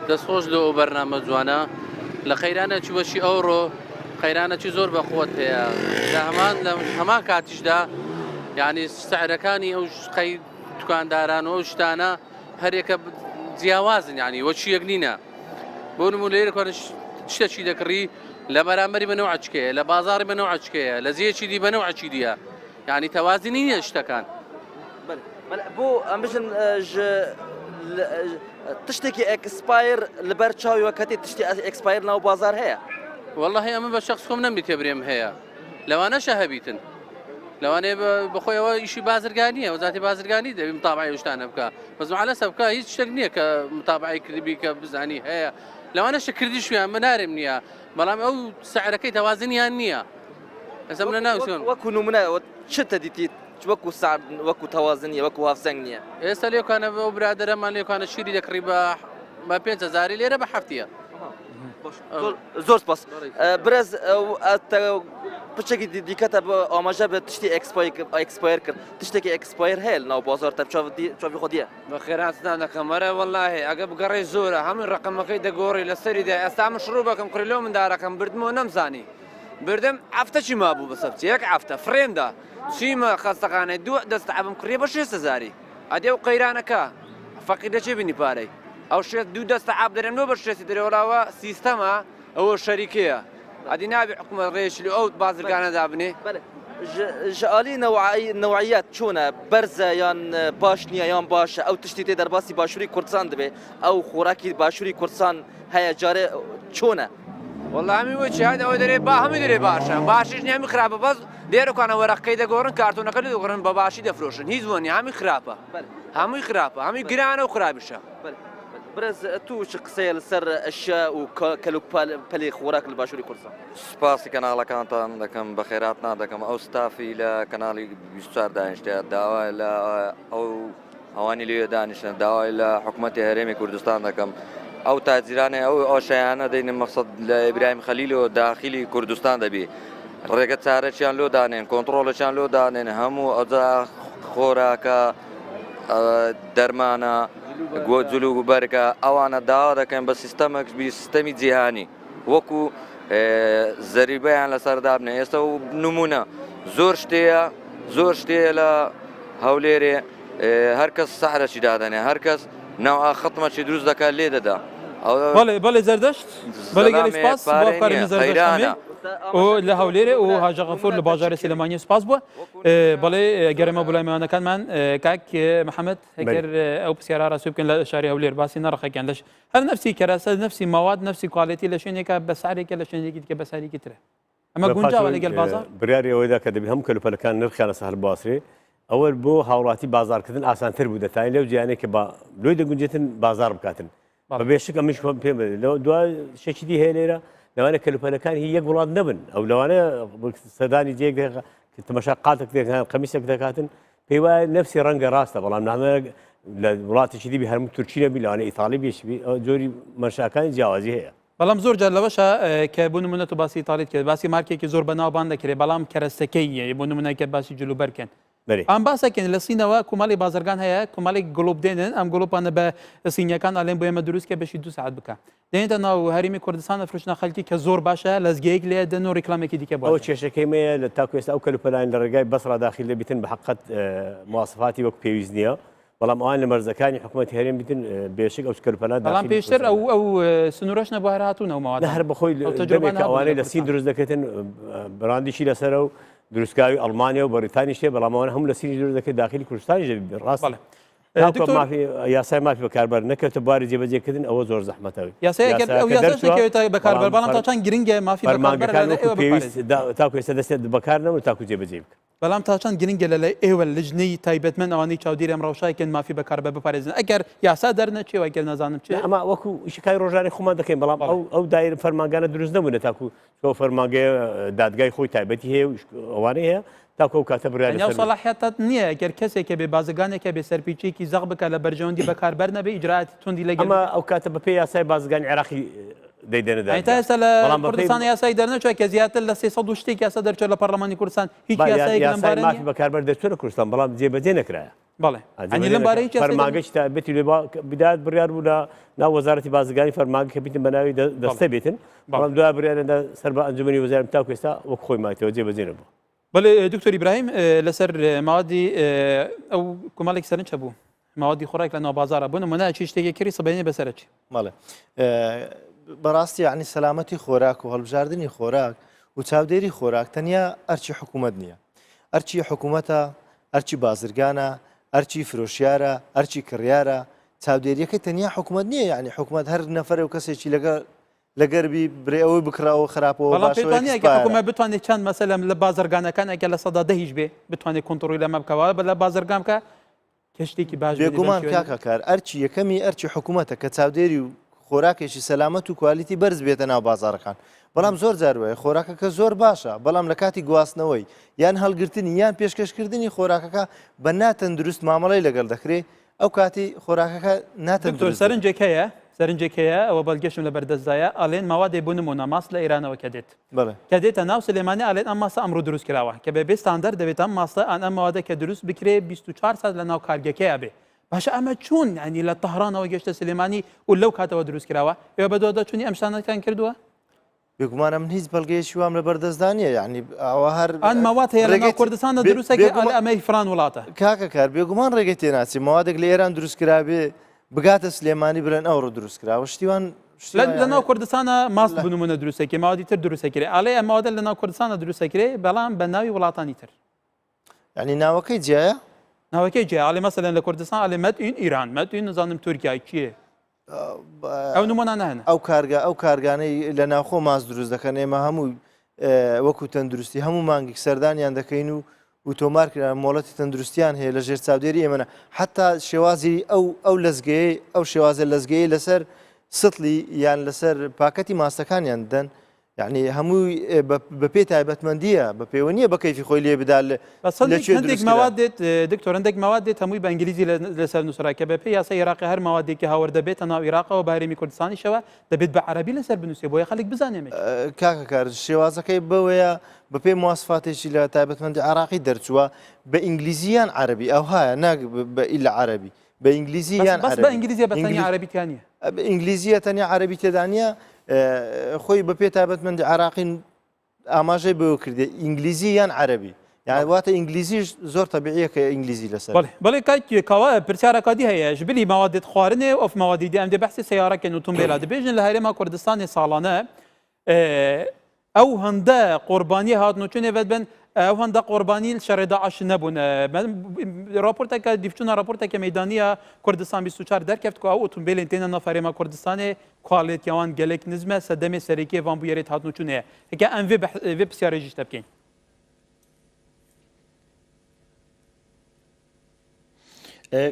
دەستخۆش لە ئەو بەرنامە جوانە لە خەیرانە چی بەشی ئەوڕۆ خەیرانەکی زۆر بەخۆت هەیە لە هەمان کاتیشدا یعنی سعرەکانی ئەو قەی دوکانداران و ئەو شتانە هەرێکە جیاوازن یعنی وەچی یەک نینە بۆ نمونە لێرە شتێکی دەکڕی لە بەرامبەری بەنەوە عچکەیە لە بازاڕی بەنەوە عچکەیە لە زیەکی دی بەنەوە عچی دیە یعنی تەوازنی نییە شتەکان بۆ ئەم بژن تشتێکی ئەکسپایر لەبەر چاوی وەکەتی تشتی ئەکسپایر ناو بازار هەیە والله ئەمە بە شخص خۆم نەمبی تێبرێم هەیە لەوانەشە هەبیتن لەوانەیە بەخۆیەوە ئیشی بازرگانیە وەزاتی بازرگانی دەبی متابعی شتانە بکە بەس معلەسە بکە هیچ شتێک نییە کە متابعی کردبی کە بزانی هەیە لەوانەشە کردی شویان منارم نییە بەڵام ئەو سعرەکەی تەوازنیان نییە ئەسم لە ناوچۆن وەکو نمونە چتە دیتیت وەکو سعر وەکو تەوازنیە وەکو هافسەنگ نییە ئێستا لێکانە ئەو برادەرەمان لێکانە شیری دەکڕی بە 5,000 لێرە بە هەفتیە زۆر سپاس برز پچێکی دیکەتە بە ئاماژە بە تشتی ئەکسپایر کرد تشتێکی ئەکسپایر هەیە ناو بازار تە چاوی خۆدیە بە خێراتتان دەکەم وەرە وەڵاهی ئەگە بگەڕێ زۆرە هەموو ڕقەمەکەی دەگۆڕی لە سەریدا ئێستا مشروع بەکەم کڕیلۆ مندارەکەم بردمەوە نەمزانی بردم هەفتەی مابوو بە سەبچ یەک هەفتە فرێندا چیمە خەستەخانەی دوو دەست عەبم کڕیە بە 6,000 ئەدێ و قەیرانەکە فەقیر دەچێ بینی پارەی ئەو شێت دوو دەستە عاب دەرێنەوە بە شێتی دەرەوەڵاوە سیستەمە ئەوە شەریکەیە ئەدی نابێ حکومەت ڕێژلی ئەو بازرگانەدا بنێ ژعالی نەوعیەت چۆنە بەرزە یان باش نییە یان باشە ئەو تشتی تێ دەرباسی باشووری کوردستان دەبێ ئەو خۆراکی باشووری کوردستان هەیە جارێ چۆنە وەڵامی وەچی هەدەوە دەرێ با هەمووی دەرێ باشە باشیش نیامی خراپە بەس دێرەکانە وەرەقەکەی دەگۆڕن کارتۆنەکە دەگۆڕن بە باشی دەفرۆشن هیچ بۆنی هەمی خراپە هەمووی خراپە هەمووی گرانە و خراپیشە برز تو چ قسەیە لەسەر ئەشیا و کەلوپەلی خۆراک لە باشووری کوردستان سپاسی کەناڵەکانتان دەکەم بە خێراتنا دەکەم ئەو ستافی لە کەناڵی 24 دانیشتە داوای لە ئەو ئەوانی لێ دانیشتن داوای لە حکوومەتی هەرێمی کوردستان دەکەم ئەو تاجیرانێ ئەو ئاشایانە دەین مەقسەد لە ئیبراهیم خەلیل و داخلی کوردستان دەبی ڕێگە چارەکیان لۆ دانێن کۆنتڕۆڵەکیان لۆ دانێن هەموو ئەوجا خۆراکە دەرمانە جلو بەرگە ئەوانە داوا دەکەن بە سیستەمێک سیستەمی جیهانی وەکو زەریبەیان لەسەردا بنێ ئێستا و نمونە زۆر شتەیە لە هەولێرێ هەر کەس سەحرەکی دادەنێ هەر کەس ناو خەتمەکی دروست دەکات لێ دەدا بەڵێ زەردەشت بەڵێ گەلی سپاس بۆ ئەفکارێمی زەردەشت لە هەولێرە و هاژە غەفور لە باژارە سلێمانی سپاس بووە بەڵێ گەرەمە بۆ لای میوانەکانمان کاک محەممەد هەگەر ئەو پرسیارە ڕاستی بکەن لە شاری هەولێر باسی نەڕەخەکەیان لەش هەر نفسی کەراسە نفسی ماواد نفسی کواڵێتی لە شوێنێکە بە سارێکە لە شوێنێکی دیکە بە ساریکی ترە ئەمە گونجاوە لەگەڵ بازار بریاری ئەوەیدا کە دەبی هەم کەلوپەلەکان نرخیانە سەهل باسرێ ئەوە بۆ هاوڵاتی بازارکردن ئاسانتر بوو دەتای لەو جیانێک کە لۆی دەگونجێتن بازار بکاتن بە بێشک ئەمیش پێم لەو دوای شەکی دی هەیە لێرە لەوانە کەلوپەلەکان هی یەک وڵات نەبن ئەو لەوانەیە سەدانی جێک تەمەشا قاتێک دەکەن قەمیسێک دەکاتن پێی وایە نەفسی ڕەنگە ڕاستە بەڵام نامە لە وڵاتێکی دیبی هەرموو تورکی نەبی لەوانە ئیتاڵی بێشبی جۆری مەنشاکانی جیاوازی هەیە بەڵام زۆر جار لەوەشە کە بۆ نمونە تو باسی ئیتاڵیت کرد باسی مارکێکی زۆر بەناوبان دەکرێت بەڵام کەرەستەکەی بۆ نمونەکە باسی جلوبەرکەن ئەم باسەکەن لە سینەوە کومەڵی بازرگان هەیە کومەڵێک گڵوب دێنن ئەم گڵوپانە بە سینیەکان ئالێن بۆ ئێمە دروستکە بەشی 2 ساعت بکە دێنێتە ناو هەرمی کوردستان دەفرۆشنە خەڵکی کە زۆر باشە لەزگەیەک لێ دەن و ڕێکلامێکی دیکە بۆ ئەو کێشەکەیمەیە لە تاکو ئێستا ئەو کەلوپەلایان لە ڕێگای بەسڕا داخل دەبیتن بە حقیقەت مواسفاتی وەک پێویست نییە بەڵام ئەوان لە مەرزەکانی حکوومەتی هەرێم بیتن بێشک ئەو کەلوپەلات بەڵام پێشتر ئەو سنوورەش نەبوو هەر هاتوونەوە ماوە هەر بەخۆی ئەوانەی لە سین دروست دەکەن براندیشی لەسەرە و دروستکاوی ئەڵمانیا و بەریتانی شێ بەڵامەوە هەم لە سینی دوور دەکەی داخلی کوردستانی ڕاست مافی یاسای مافی بەکاربەر نەکەوتە باری جێبەجێکردن ئەوە زۆر زەحمەتەوەی بەکاربەر بەڵام تاچان گرنگە مافی پێویست تاکو ێستا دەستێت بەکار نەبوو تاکو جێبەجێ بکە بەڵام تاچان گرنگە لە ئێوە لژنەی تایبەتمەند ئەوانەی چاودێری ئەم ڕەوشایکن مافی بەکاربە بپارێزن ئەگەر یاسا دەرنەچێەوە ئەگەر نازانم چێ ئەمە وەکو شکای ڕۆژانی خۆمان دەکەین بەڵام ئەو دایر فەرمانگانە دروست نەبوونە تاکو تۆ فەرمانگەی دادگای خۆی تایبەتی هەیە ئەوانەی هەیە تاکو ئەو کاتە بڕیان سەلاحیەتات نییە ئەگەر کەسێکە بێ بازرگانێکە بێ سەرپیچێکی زەق بکە لە بەرژەوەندی بەکاربەر نەبێ ئیجراعاتی توندی لەگەڵ ئەمە ئەو کاتە بەپێی یاسای بازرگانی عێراقی دەیدەنەدا تا ئێستا لە کوردستان یاسای دەرنەچوە کە زیاتر لە 300 شتێک یاسا دەرچێت لە پەرلەمانی کوردستان هیچ یاسای مافی بەکاربەر دەچێت لە کوردستان بەڵام جێبەجێ نەکرایە بەڵێ ئەنی لەم بارەی فەرمانگەی تایبەتی لێ بدات بڕیار بوو لە ناو وەزارەتی بازرگانی فەرمانگە کە بیتن بە ناوی دەستە بێتن بەڵام دوای بڕیارەدا سەر بە ئەنجومەنی وەزارەتی تاکو ئێستا وەک خۆی مایتەوە جێبەجێ نەبوو بەڵێ دکتۆر ئیبراهیم لەسەر ماوەدی ئەو کۆمەڵێک سەرنج هەبوو ماوەدی خۆراک لە ناو بازارە بوون نمونە چی شتێکی کردی سبەینێ بەسەرچی بەڵێ بەڕاستی یعنی سەلامەتی خۆراک و هەڵبژاردننی خۆراک و چاودێری خۆراک تەنیا ئەرچی حکوومەت نییە ئەرچی حکوومەتە ئەرچی بازرگانە ئەرچی فرۆشیارە ئەرچی کڕیارە چاودێریەکەی تەنیا حکوومەت نییە یعنی حکوومەت هەر نەفرە و کەسێکی لەگەربی برێەوەی بکراوە خراپەوە حکوومەت بتوانێت چەند مەسەلەم لە بازرگانەکان ئەگە لە سەدا دەهیش بێ بتوانێت کۆنتڕۆلی لەمە بکەوە بە لە بازرگان بکە کەشتێکی باش بێگومان کاکە کار ئەرچی یەکەمی ئەرچی حکوومەتە کە چاودێری و خۆراکێکی سەلامەت و کوالیتی بەرز بێتە ناو بازارەکان بەڵام زۆر جاروایە خۆراکەکە زۆر باشە بەڵام لە کاتی گواستنەوەی یان هەڵگرتنی یان پێشکەشکردنی خۆراکەکە بە ناتەندروست مامەڵی لەگەڵ دەکرێت ئەو کاتی خۆراکەکە ناتەندروست سەرنجێکەیە سەرنجێکەیە ئەوە بەڵگەشم لە بەردەستدایە ئەڵێن ماوادێ بوون نمونە ماست لە ئێرانەوە کە دێت کە دێتە ناو سلێمانی ئەڵێن ئەم ماسە ئەمڕۆ دروست کراوە کە بە بێستاندەر دەبێت ئەم ماستە ئەم ماوادە کە دروست بکرێ 24 ساعت لە ناو کارگەکەیە بێ باشە ئەمە چۆن ینی لە تەهرانەوە گەشتە سلێمانی و لەو کاتەوە دروست کراوە ئێوە بە دۆدا چوونی ئەم شتانەتان کردووە بێگومانە من هیچ بەڵگەیەکی وام لە بەردەستدانیە یعنی ئەوە هەر ئەن ماوات هەیە لە کوردستانە دروستەکە ئەمەی فران وڵاتە کاکە کار بێگومان ڕێگەی تێناچی ماوادێک لە ئێران دروستکرابێ بگاتە سلێمانی برن ئەوڕۆ دروستکراوە شتیوان لە ناو کوردستانە ماست بنمونە دروستەکە ماوەدی تر دروستەکرێ ئەڵێ ئەم ماوەدە لە ناو کوردستانە دروستەکرێ بەڵام بە ناوی وڵاتانی تر یعنی ناوەکەی جیایە ناوەکەی جێ ئاڵێ مەسەلەن لە کوردستان ئەڵێ مەدئین ئیران مەدئین نزانم تورکیا کیە ئەو نمونە نهێنە ئەو کارگانەی لە ناوخۆ ماست دروست دەکەن ئێمە هەموو وەکو تەندروستی هەموو مانگێک سەردانیان دەکەین و تۆمارکردن مۆڵەتی تەندروستیان هەیە لە ژێر چاودێری ئێمەە حتا شێوازی ئەو لەزگەیە ئەو شێوازە لەزگەیە لەسەر سڵی یان لەسەر پاکەتی ماستەکانیان دەن یعنی هەمووی بە پێ تایبەتمەندیە بە پەیوەنیە بە کەیفی خۆی لێ بدا هەندێک ماواد دێت دکتۆر هەندێک ماواد دێت هەمووی بە ئینگلیزی لەسەر نووسراکە بە پێی یاسای عێراقی هەر ماوادێکی هاوەر دەبێتە ناو عێراقەوە بارێمی کوردستانیشەوە دەبێت بە عەرەبی لەسەر بنووسێ بۆیە خەڵک بزانێمێ کاکە کار شێوازەکەی بەوەیە بە پێی مواسفاتێکی لە تایبەتمەندی عراقی دەرچووە بە ئینگلیزیان عەربی ئەو هایە ناک بە ئیلا عەربی بە ئینگلیزی یان بە ئینگلیزیە بە تەنیا عەربیتیانە ئینگلیزیە تەنیا عەربی تێدانە خۆی بە پێ تایبەتمەندی عراقی ئاماژەی بەوە کردێ ئینگلیزی یان عەربی یعنی واتە ئینگلیزیش زۆر تەبیعیە کە ئینگلیزی لەسەر بەڵێ کاکەوە پرسیارەکەدی هەیە بلی ماوادێت خواردنێ ئۆف ماوادی دێ ئەم دێ بەحسی سیارەکەن و تۆمبیلا دەبێژن لە هەرێما کوردستانی ساڵانە ئەو هەندە قوربانی هاتنوچونێ بن ئەو هەندە قوربانی شەڕێدا عش نەبوون راپۆرتێکە دیفچونە راپۆرتێکە مەدانیە کوردستان 24 دەرکەفتکە ئەو ئۆتۆمبیلێن تێنە نەفەرێمە کوردستانی کوالێتیاوان گەلێک نزمە سەدەمێ سەرێکی وان بویێرێت هاتنوچونەیە هەکە ئەم vê پرسیارێژیش دەبکەین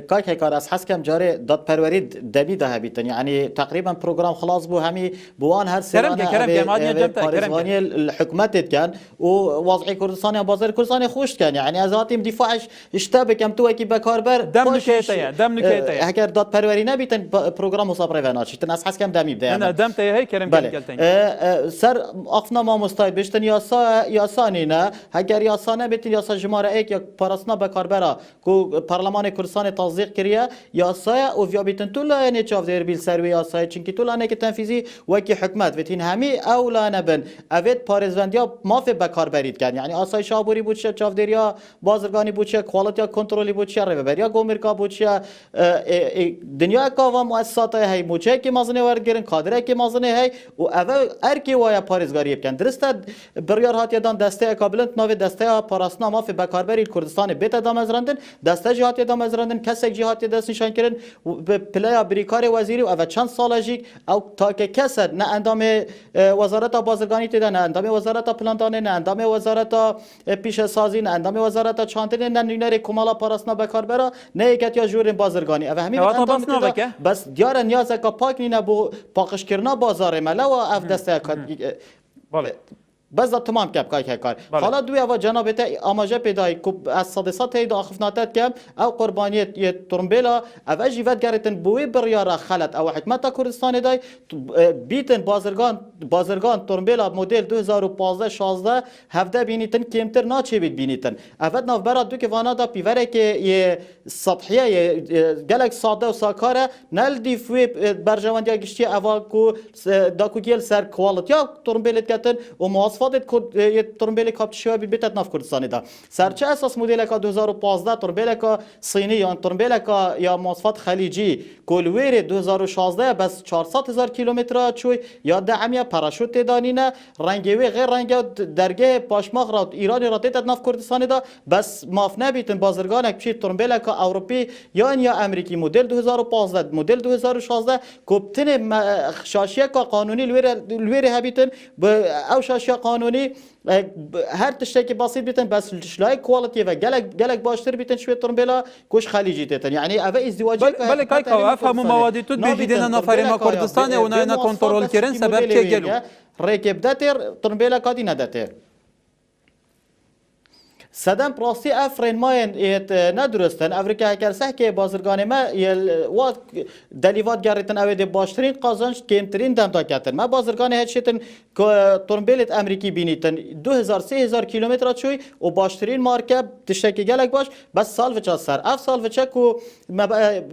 کاک هێکار ئەس حەز کەم جارێ دادپەروەری دەبی دەهەبیتن یعنی تقریبا پرۆگرام خلاص بوو هەمی بوان هەر سێوانێ حکومەتێت کەن و وەزعی کوردستانی بازار کوردستانی خۆشتکەن یعنی ئەز هاتیم دیفاعش شتە بکەم توەکی بەکاربەر هەگەر دادپەروەری نەبیتن پرۆگرام مسابڕێ ناچیتن ئەس حەز کەم دەمی سەر ئەفنا مامۆستای بشتن یاسانینە هەگەر یاسانە بێتن یاسا ژمارە ئەیەک یا پاراستنا بەکاربەرە و پەرلەمانی کوردستانی تازیق کریه یاسای او ویا بیتن تو لانه چاودر بیل سروی یاسای چونکی تو لانه که تنفیزی وکی حکمت وتین همی اولانه بن اوید پارێزبندیا مافێ بەکاربەریت کرد یعنی ئاسای شابووری بوو چیە چاودێریا بازرگانی بوو چیە کوالتیا کۆنتترۆلی بوو چیە ڕێبەریا گۆمرکا بوو چیە دنیا کاوا مؤسساتای هەی موچەیەکی مازنێ وەرگرن کادرێکی مازنێ هەی و ئەvە ئەرکی وایە پارێزگاری بکەن درستە بڕیار هاتیێدان دەستەیەکا بلند ناوێ دەستەیە پاراستنا مافێ بەکاربەری کوردستانی بێتە دامەزراندن دەستە جی هاتیێ دامەزراندن کەسێک جی هاتیێ دەستنیشانکردن پلەیا بریکارێ وەزیری و ئەvە چەند ساڵەژیک ئەو تاکە کەسە نە ئەندامێ وەزارەتا بازرگانی تێدا نە ئەندامێ وەزارەتا پلانتانێ نە ئەندامێ وەزارەتا پیشەسازی نە ئەندامێ وەزارەتا چانتنێ نە نوێنەرێ کومەڵا پاراستنا بەکاربەرە نەیەکەتیا ژوورên بازرگانی ئەvە هەمی بەس دیارە نیازێکە پاک نینە بۆ پاقشکردنا بازارێ مەلەوە ئەف دەستەیە بس تمام کب کای کار حالا دوی اوا جناب تا آماجه پیدای کوب از صدسات هی داخفناتت کم او قربانیت ی ترمبیلا او جیوت گرتن بوی بریارا خلط او حکمت کردستان دای بیتن بازرگان ترمبیلا مدل 2015 16 17 بینیتن کمتر ناچه بید بینیتن اول ناف برا دو که وانا دا پیوره که ی سطحیه ی گلک ساده و ساکاره نل دی فوی برجواندیا گشتی اوا کو داکو گیل سر کوالتیا ترمبیلت کتن و مواصفات ترمبیل کاپتشیا بیت ناف کردستانی دا سرچه اساس مدل کا 2015 ترمبیل کا صینی یا ترمبیل کا یا مواصفات خلیجی کولویر 2016 بس 400,000 کیلومتر چوی یا دعمیه پاراشوت دانینه رنگوی غیر رنگ درگه پاشماق را ایرانی را تیت ناف کردستانی دا بس ماف نبیتن بازرگان اکچی ترمبیل کا اروپی یا امریکی مدل 2015 مدل 2016 کوبتن شاشیه کا قانونی لویر هبیتن او شاشیه قانونی هر تشتکی بسيط بیتن بس شلای کوالتی و گلک باشتر بیتن شوی ترمبیلا کوش خلیجی تن یعنی اوه ازدواجی بله کای که افهم موادی تو بیجیدن نفرما کردستان و نه کنترل کردن سبب چه گلو رکب دتر ترمبیلا کادی ندتر سدم پراستی افرین ماین ایت ندرستن افریقا هکرسه که بازرگان ما واد دلیوات گریتن اوید باشترین قازانش کمترین دم تا کتن ما بازرگان هیچ شتن ترمبیلت امریکی بینیتن 2000-3000 کیلومتر چوی و باشترین مارکه تشکی گلک باش بس سال وچا سر اف سال وچا کو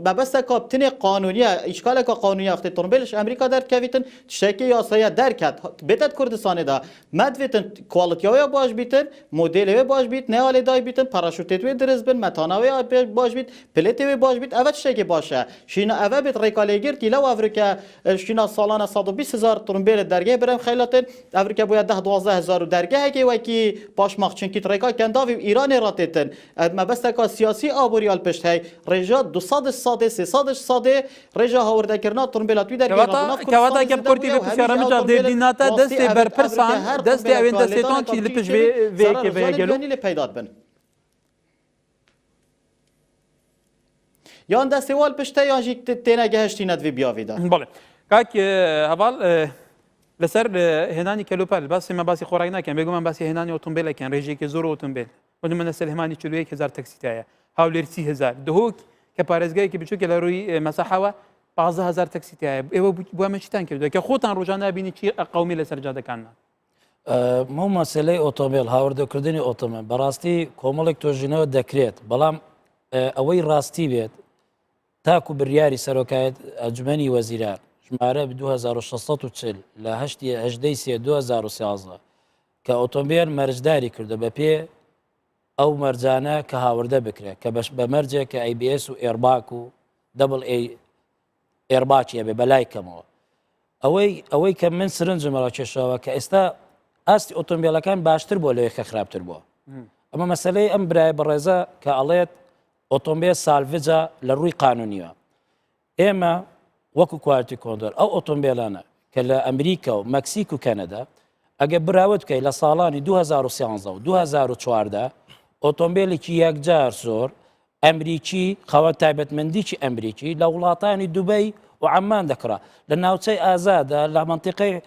بس کاپتن قانونی اشکال کا قانونی اخت ترمبیلش امریکا در کویتن تشکی یاسایا درکت بیت کردستان دا مدویتن کوالیتی باش بیتن مدل باش بیت نه دای بیتن پاراشوتت و درز بن متاناوی باش بیت پلیت و باش بیت اول چه که باشه شینا اول بیت ریکالگیر کی لو افریقا شینا سالانه 120,000 ترمبیل درگه برم خیلاتن افریقا باید 10-12,000 درگه که وکی باش مخ چونکی ریکا کنداوی ایران راتتن ما بس کا سیاسی آبوریال پشت هی رجا 200 ساده 300 ساده رجا هورده کرنا ترمبیلات وی درگه کواتا که پورتی به فشار مجا دیدیناتا دست بر پرسان دست اوین دستتون کی لپش وی که ویگلو بن یان دستوال پشته یان جی تینا گهشتی ندوی بیاویده بله کاک هوال لسر هنانی کلوپل بس ما باسی خوراک نکن بگو من باسی هنانی اتومبیل کن رژی که زور اتومبیل و من نسل همانی 41,000 تاکسی تایا هاولیر 30,000 دهوک که پارزگاهی که بچو که لروی مساحه و 15,000 تاکسی تایا ایو بو من چیتان کرده که خودتان روزانه بینی چی قومی لسر جاده کنن مو مسئله اتومبیل هاوردەکردنی اتومبیل بەڕاستی کۆمەڵێک تۆژینەوە دەکرێت بەڵام ئەوەی ڕاستی بێت تاکو بڕیاری سەرۆکایەت ئەنجومەنی وەزیران ژمارە 2640 لە 8/3/2013 کە ئۆتۆمبیل مەرجداری کردە بە پێ ئەو مەرجانە کە هاوردە بکرێت کە بە مەرجێک کە ABS و ئێرباک و دبل ئێرباچیە بێ بەلای کەمەوە ئەوەی کە من سرنجمەوە کێشەوە کە ئێستا ئاستی ئۆتۆمبیلەکان باشتر بۆ لەوەی کە خراپتر بووە ئەمە مەسلەی ئەم برایە بەڕێزە کە ئەڵێت ئۆتۆمبیل سالڤجە لە ڕووی قانونیوە ئێمە وەکو کوالتی کۆنترۆل ئەو ئۆتۆمبیلانە کە لە ئەمریکا و مەکسیک و کەنەدا ئەگە براوت بکەیت لە ساڵانی 2013 و 2014 ئۆتۆمبیلێکی یەکجار زۆر ئەمریکی خاوەن تایبەتمەندیی ئەمریکی لە وڵاتانی دوبەی و عەمان دەکرا لە ناوچەی ئازادە لە منتیقەی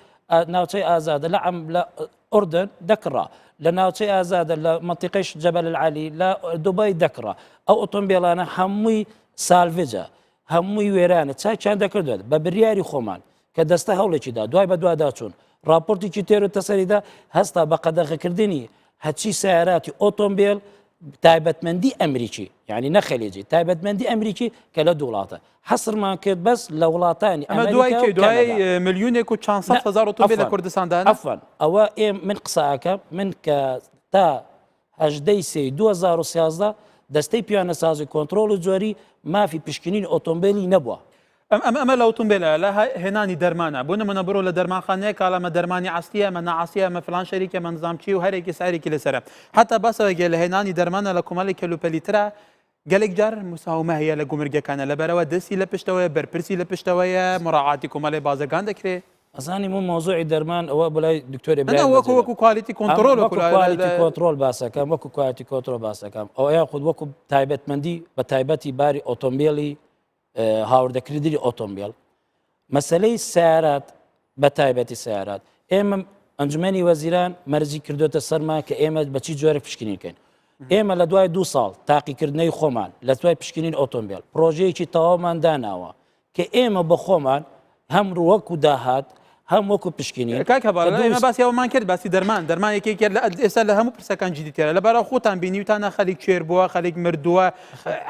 ناوچەی ئازادە لە ئوردن دەکڕا لە ناوچەی ئازادە لە منتیقەی جەبەل العالی لە دوبەی دەکڕا ئەو ئۆتۆمبیلانە هەمووی سالڤجە هەمووی وێرانە چاکیان دەکردوێت بە بریاری خۆمان کە دەستە هەوڵێکیدا دوای بە دوادا چوون راپۆرتێکی تێرە تەسەریدا هەستا بە قەدەغەکردنی هەچی سیاراتی ئۆتۆمبیل تایبەتمەندی ئەمریکی یعنی نەخەلیجی تایبەتمەندی ئەمریکی کە لە دووڵاتە حەسرمان کرد بەس لە وڵاتانی ئەمە دوای ملیونێک و 400,000 ئۆتۆمبیل لە کوردستاندا ئەفەن ئەوە من قسەکە من کە تا 2013 دەستەی پیانەسازی کۆنتترۆل و جۆری مافی پشکنین ئۆتۆمبیلی نەبووە ئەمە لە ئۆتۆمبیلە لە هێنانی دەرمانە بۆ نمونە بڕۆ لە دەرمانخانەیە کاڵەمە دەرمانی عستیە مە نەعاسیە مە فلان شەریکە مە نظامچی و هەرێکی سارێکی لەسرە حتا باسەوەگە لە هێنانی دەرمانە لە کۆمەڵی کەلوپەلیترا گەلێک جار مساومە هەیە لە گومرگەکانە لەبەرەوە دەستی لە پشتەوەی بەرپرسی لە پشتەوەیە مڕاعاتی کۆمەڵی بازەکان دەکرێت ئەزانی من مۆزوعی دەرمان ئەوە بڵای دکتۆری وەکو کوالیتی کۆنتترۆل کۆنتترۆل باسەکەم وەکو کوالیتی کۆنتترۆل باسەکەم ئەو یا خود وەکو تایبەتمەندی بە تایبەتی باری ئۆتۆمبیلی هاوردەکردنی ئۆتۆمبیل مەسلەی سیارات بە تایبەتی سیارات ئێمە ئەنجومەنی وەزیران مەرجی کردوتە سەرمان کە ئێمە بەچی جۆرە پشکنینکەین ئێمە لە دوای 2 ساڵ تاقیکردنەی خۆمان لە دوای پشکنین ئۆتۆمبیل پرۆژەیەکی تەواومان داناوە کە ئێمە بە خۆمان هەم وەکو داهات هەم وەکو پشکنین ئێمە باسی ئەومان کرد باسی دەرمان یەکێک ئێستا لە هەموو پرسەکان جدیتێرە لەبارە خۆتان بینیوتانە خەڵک کوێر بووە خەڵک مردووە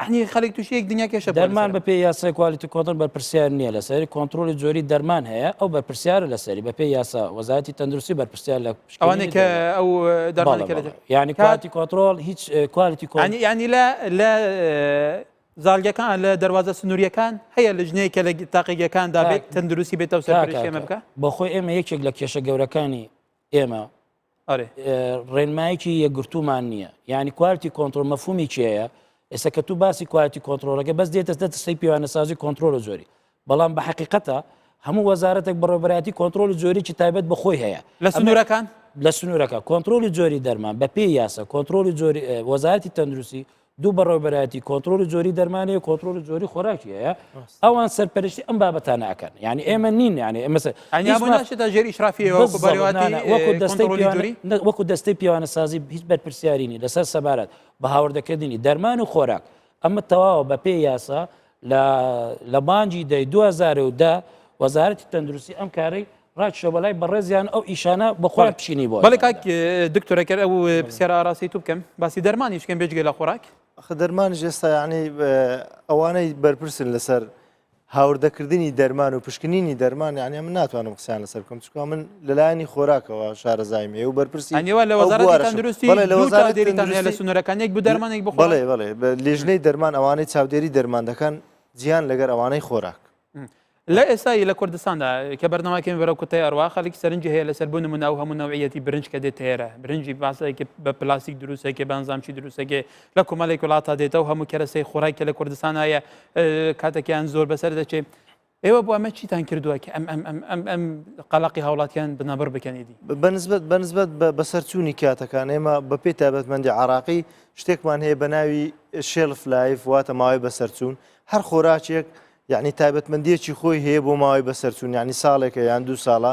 هەنی خەڵک تووشەیەک دنیا کێشە دەرمان بە پێی یاسای کوالیتی کۆنتترۆل بەرپرسیار نییە لەسەری کۆنتترۆلی جۆری دەرمان هەیە ئەو بەرپرسیارە لەسەری بە پێی یاسا وەزارەتی تەندروستی بەرپرسیار لە ئەوانێک کە ئەو دەرمانەکە یعنی کوالیتی کۆنتترۆل هیچ کوالیتی ینی لە زالگەکان لە دەواازە سنووریەکان هەیە لە ژنەیەکە لە تاقیگەکاندا بێت تەندروستی بێتەوە سەرمە بکە بەخۆی ئێمە یەکێک لە کێشە گەورەکانی ئێمە ڕێنمایەکی یەکگرتومان نییە یعنی کوالیتی کۆنتترۆل مەفهومی چیەیە ئێستا کە تو باسی کوالیتی کۆنتترۆلەکە بەس دێتە دەستەی پیوانەسازی کۆنتترۆل جۆری بەڵام بە حقیقەتە هەموو وەزارەتێک بەڕێبەتی کۆنتترۆلی جۆریی تایبەت بەخۆی هەیە لە سنوورەکان لە سنوورەکە کۆنتترۆلی جۆری دەرمان بە پێی یاسا کۆنتترۆلی جۆری وەزارەتی تەندروستی دوو بەڕێوەبەتی کۆنتترۆلی جۆری دەرمانەیە کۆنتترۆلی جۆری خۆراکی هەیە ئەوان سەرپەرشتی ئەم بابەتان ناکەن ینی ئێمە نین ینی ئەمەشتا ژێری وەکو دەستەی پیاوانەسازی هیچ بەرپرسیارینی لەسەر سەبارەت بە هاوردەکردنی دەرمان و خۆراک ئەمە تەواوە بە پێی یاسا لە بانجی دەی 2010 وەزارەتی تەندروستی ئەم کارەی ڕاکشە بەلای بەڕێزیان ئەو ئیشانە بەخۆ پشینی بۆ بەڵێ کاک دکتۆرەکە ئەو پرسیارە ئاراسی تو بکەم باسی دەرمانی شکەم بێجگە لە خۆراک دەرمانیش ئێستا یعنی ئەوانەی بەرپرسن لەسەر هاوردەکردنی دەرمان و پشکنینی دەرمان یعنی من ناتوانم قسەیان لەسەر بکەم چکە من لەلایەنی خۆراکەوە شارەزایمێ و بەرپرسی ئەنیوە لە وەزارەتی تەندروستی لە سنوورەکانێک بوو دەرمانێک بخۆ بڵێ لێژنەی دەرمان ئەوانەی چاودێری دەرمان دەکەن جیان لەگەر ئەوانەی خۆراک لە ئێستایی لە کوردستاندا کە بەرنامەکەم بەرە کوتای ئەڕوا خەڵکی سەرنجی هەیە لەسەر بوون نمونە و هەموو نەوعیەتی برنج کە دێت هێرە برنجی باسەیەکی بە پلاستیک دروستێکی بەنزامچی دروستێکی لە کۆمەڵێک وڵاتە دێتەوە هەموو کەرەسەی خۆراکی لە کوردستان هەیە کاتێکیان زۆر بەسەر دەچێت ئێوە بۆ ئەمە چیتان کردووە کە ئەم قەڵقی هاوڵاتیان بنابڕ بکەنیدی بەنسبەت بەسەرچوونی کاتەکان ئێمە بە پێی تایبەتمەندی عراقی شتێکمان هەیە بە ناوی شێلف لایف واتە ماوەی بەسەرچوون هەر خۆراکێک یعنی تایبەتمەندیەکی خۆی هەیە بۆ ماوەی بەسەرچوون ینی ساڵێکە یان 2 ساڵە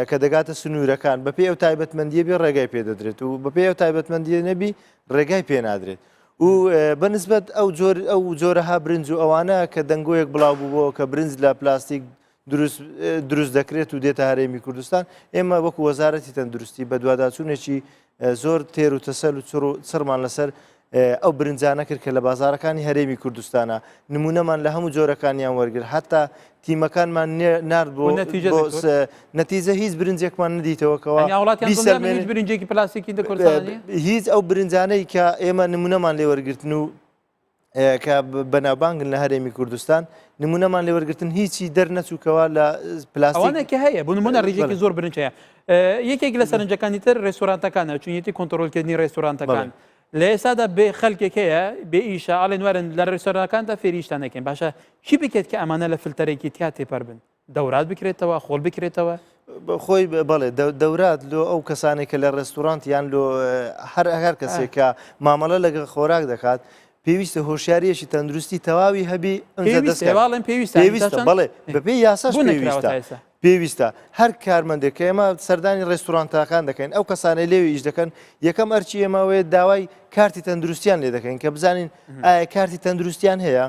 کە دەگاتە سنوورەکان بە پێی ئەو تایبەتمەندیە بێ ڕێگای پێدەدرێت و بە پێی ئەو تایبەتمەندیە نەبی ڕێگای پێ نادرێت و بەنسبەت ئەو جۆرەها برنج و ئەوانە کە دەنگۆیەک بڵاو بووەوە کە برنج لە پلاستیک دروست دەکرێت و دێتە هەرێمی کوردستان ئێمە وەکو وەزارەتی تەندروستی بە دوواداچوونێکی زۆر تێر و تەسەل و چڕمان لەسەر ئەو برنجانە کرد کە لە بازارەکانی هەرێمی کوردستانە نمونەمان لە هەموو جۆرەکانیان وەرگر حتا تیمەکانمان نرد بۆ نەتیجە هیچ برنجێکمان ندیتەوەکەوە برنجێکی پلاستیکی هیچ ئەو برنجانەی کە ئێمە نمونەمان لێ وەرگرتن و کە بەناوبانگن لە هەرێمی کوردستان نمونەمان لێ وەرگرتن هیچی دەرنەچووکەوە لە پلاستیکەوە هەیە بۆ نمونە ڕێژێکی زۆر برنج هەیە یەکێک لە سەرنجەکانی تر ڕێستۆرانتەکانە چونیەتی کۆنتترۆلکردنی ڕێستۆرانتەکان لە ئێستادا بێ خەلکێک هەیە بێ ئیشە ئاڵێن وەرن لە ڕێستۆرانەکاندا فێریشتانەکەین باشە چی بکێت کە ئەمانە لە فلتەرێکی تیا تێپەر بن دەورات بکرێتەوە خۆڵ بکرێتەوە خۆی بەڵێ دەورات لۆ ئەو کەسانێک کە لە ڕێستورانت یان لۆ هەر کەسێک کە مامەڵە لەگە خۆراک دەکات پێویستە هۆشیاریەکی تەندروستی تەواوی هەبی پێویستە بڵێ بەپێی یاساش پێویستە هەر کارمەندێک کە ئێمە سەردانی ڕێستورانتاکان دەکەین ئەو کەسانەی لێوی ئیش دەکەن یەکەم ئەرچی ئێمەوەیە داوای کارتی تەندروستیان لێ دەکەین کە بزانین ئایا کارتی تەندروستیان هەیە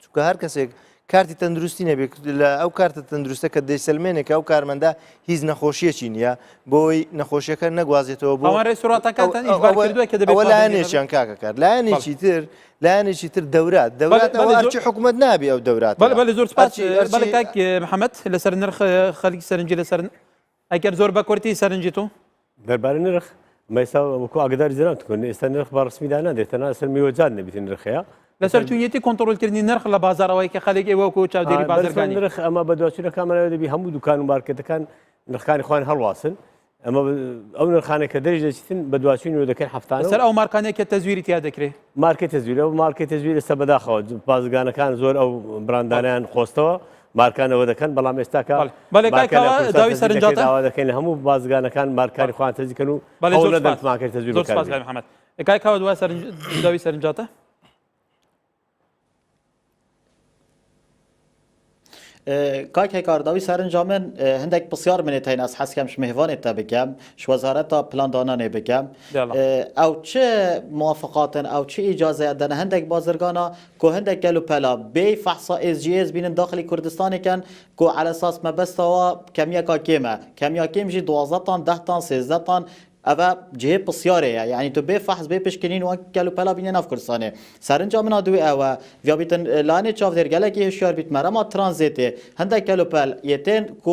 چونکە هەر کەسێک کارتی تەندروستی نەبێت لە ئەو کارتە تەندروستە کە دەیسەلمێنێک ئەو کارمەندا هیچ نەخۆشیەکی نییە بۆی نەخۆشیەکە نەگوازێتەوە بۆ ئەوان ڕێسووراتەکان ئیجبار کردووە کە دەبێت ئەوە لایەنێکیان کاکەکار لایەنێکی تر دەورات ئەوە ئەرچی حکوومەت نابێ ئەو دەورات بەڵێ زۆر سپاس بەڵێ کاک محەممەد لەسەر نرخ خەڵکی سەرنجی لەسەر ئەگەر زۆر بە کورتی سەرنجی تۆ دەربارەی نرخ مەسا وەکو ئاگداری زرانتکن ئێستا نرخ بە ڕسمیدا نادێت تەنها سەر میوەجان نەبێت نرخەیە لەسەر توێتی کۆنتترۆلکردنی نرخ لە بازارەوەی کە خەڵک ئێوەکو چاودێری بازرگانی نرخ ئەمە بە دوچونە کامەرە دەبی هەموو دوکان و مارکێتەکان نرخەکانی خۆیان هەڵواسن ئەمە ئەو نرخانێک کە دەری دەچیتن بە دوچوین دەکەن هەفتانە سەر ئەو مارکانێک کە تەزویری تیا دەکرێت مارکێت تەزویرە و مارکێت تەزویر لەسەر بەداخەوە بازرگانەکان زۆر ئەو براندانیان خۆستەوە مارکانەوە دەکەن بەڵام ئێستاکە داوی سەرنجاتە دەکەین لە هەموو بازرگانەکان مارکاری خۆیان تەزیکەن و مارکێت تەزویر محەممەد کاکەوە دوای داوی سەرنجاتە کاک هێکارداوی سەرنجامن هەندێک پرسیار منێت هەین ئەس حەزکەم شمێڤانێت تا بکەم شوەزارەتە پلاندانانێ بکەم ئەو چه موافقاتن ئەو چه ئیجازەیە دەنە هەندێک بازرگانە کۆ هەندێک گەل و پەلا بێ فەحسا SGS بینن داخلی کوردستانێکن کۆ على اساس مەبەستەوە کەمیەکە کێمە کەمیا کێمژی 12 10 13 ئەە جێ پرسیارەیە یعنی تو بێ فەحز بێ پشکنین وان گەل و پەلا بینە ناف کوردستانێ سەرنجام منا دوێ ئەوە ڤیابیتن لانێ چاودێرگەلێکی هشیار بیت مەرەما ترانزیتێ هەندێک گەل و پەل یەتێن کو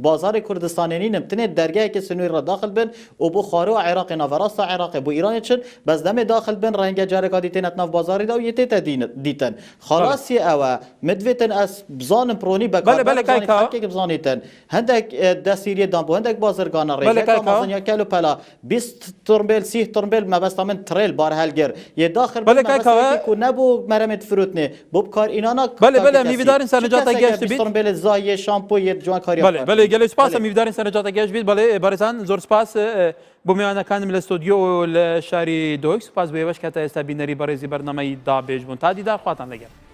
بازاری کوردستانێنینم تنێت دەرگایەکی سنووی ڕە داخل بن و بۆ خارۆ عێراقی ناڤڕاستە عێراقی بۆ ئیرانی چن بەس دەمێ داخل بن ڕەنگە جارێکا دیتێنەت ناو بازاریدا و یەتێتە دیتن خاڵاسی ئەوە مدوێتن ئەس بزانم پرۆنی بەکارێک بزانیتن هەندێک دەسیریەدان بۆ هەندێک بازرگانە ڕێگەکە گەل و پەلا 20 ترمبيل 30 ترمبيل ما بس من تريل بار هالجر يداخل بس نبو مرمت فروتني بو بكار اینانا بله میویدارین سرنجات گشت بید ترمبيل زای شامپو ید جوان کاری بله گله سپاس میویدارین سرنجات گشت بید بله بارزان زور سپاس بو میانه کانم الاستودیو لشاری دوکس سپاس به وش کتا استبینری برزی برنامه دا بیج بون تا دیدار خاطر لگه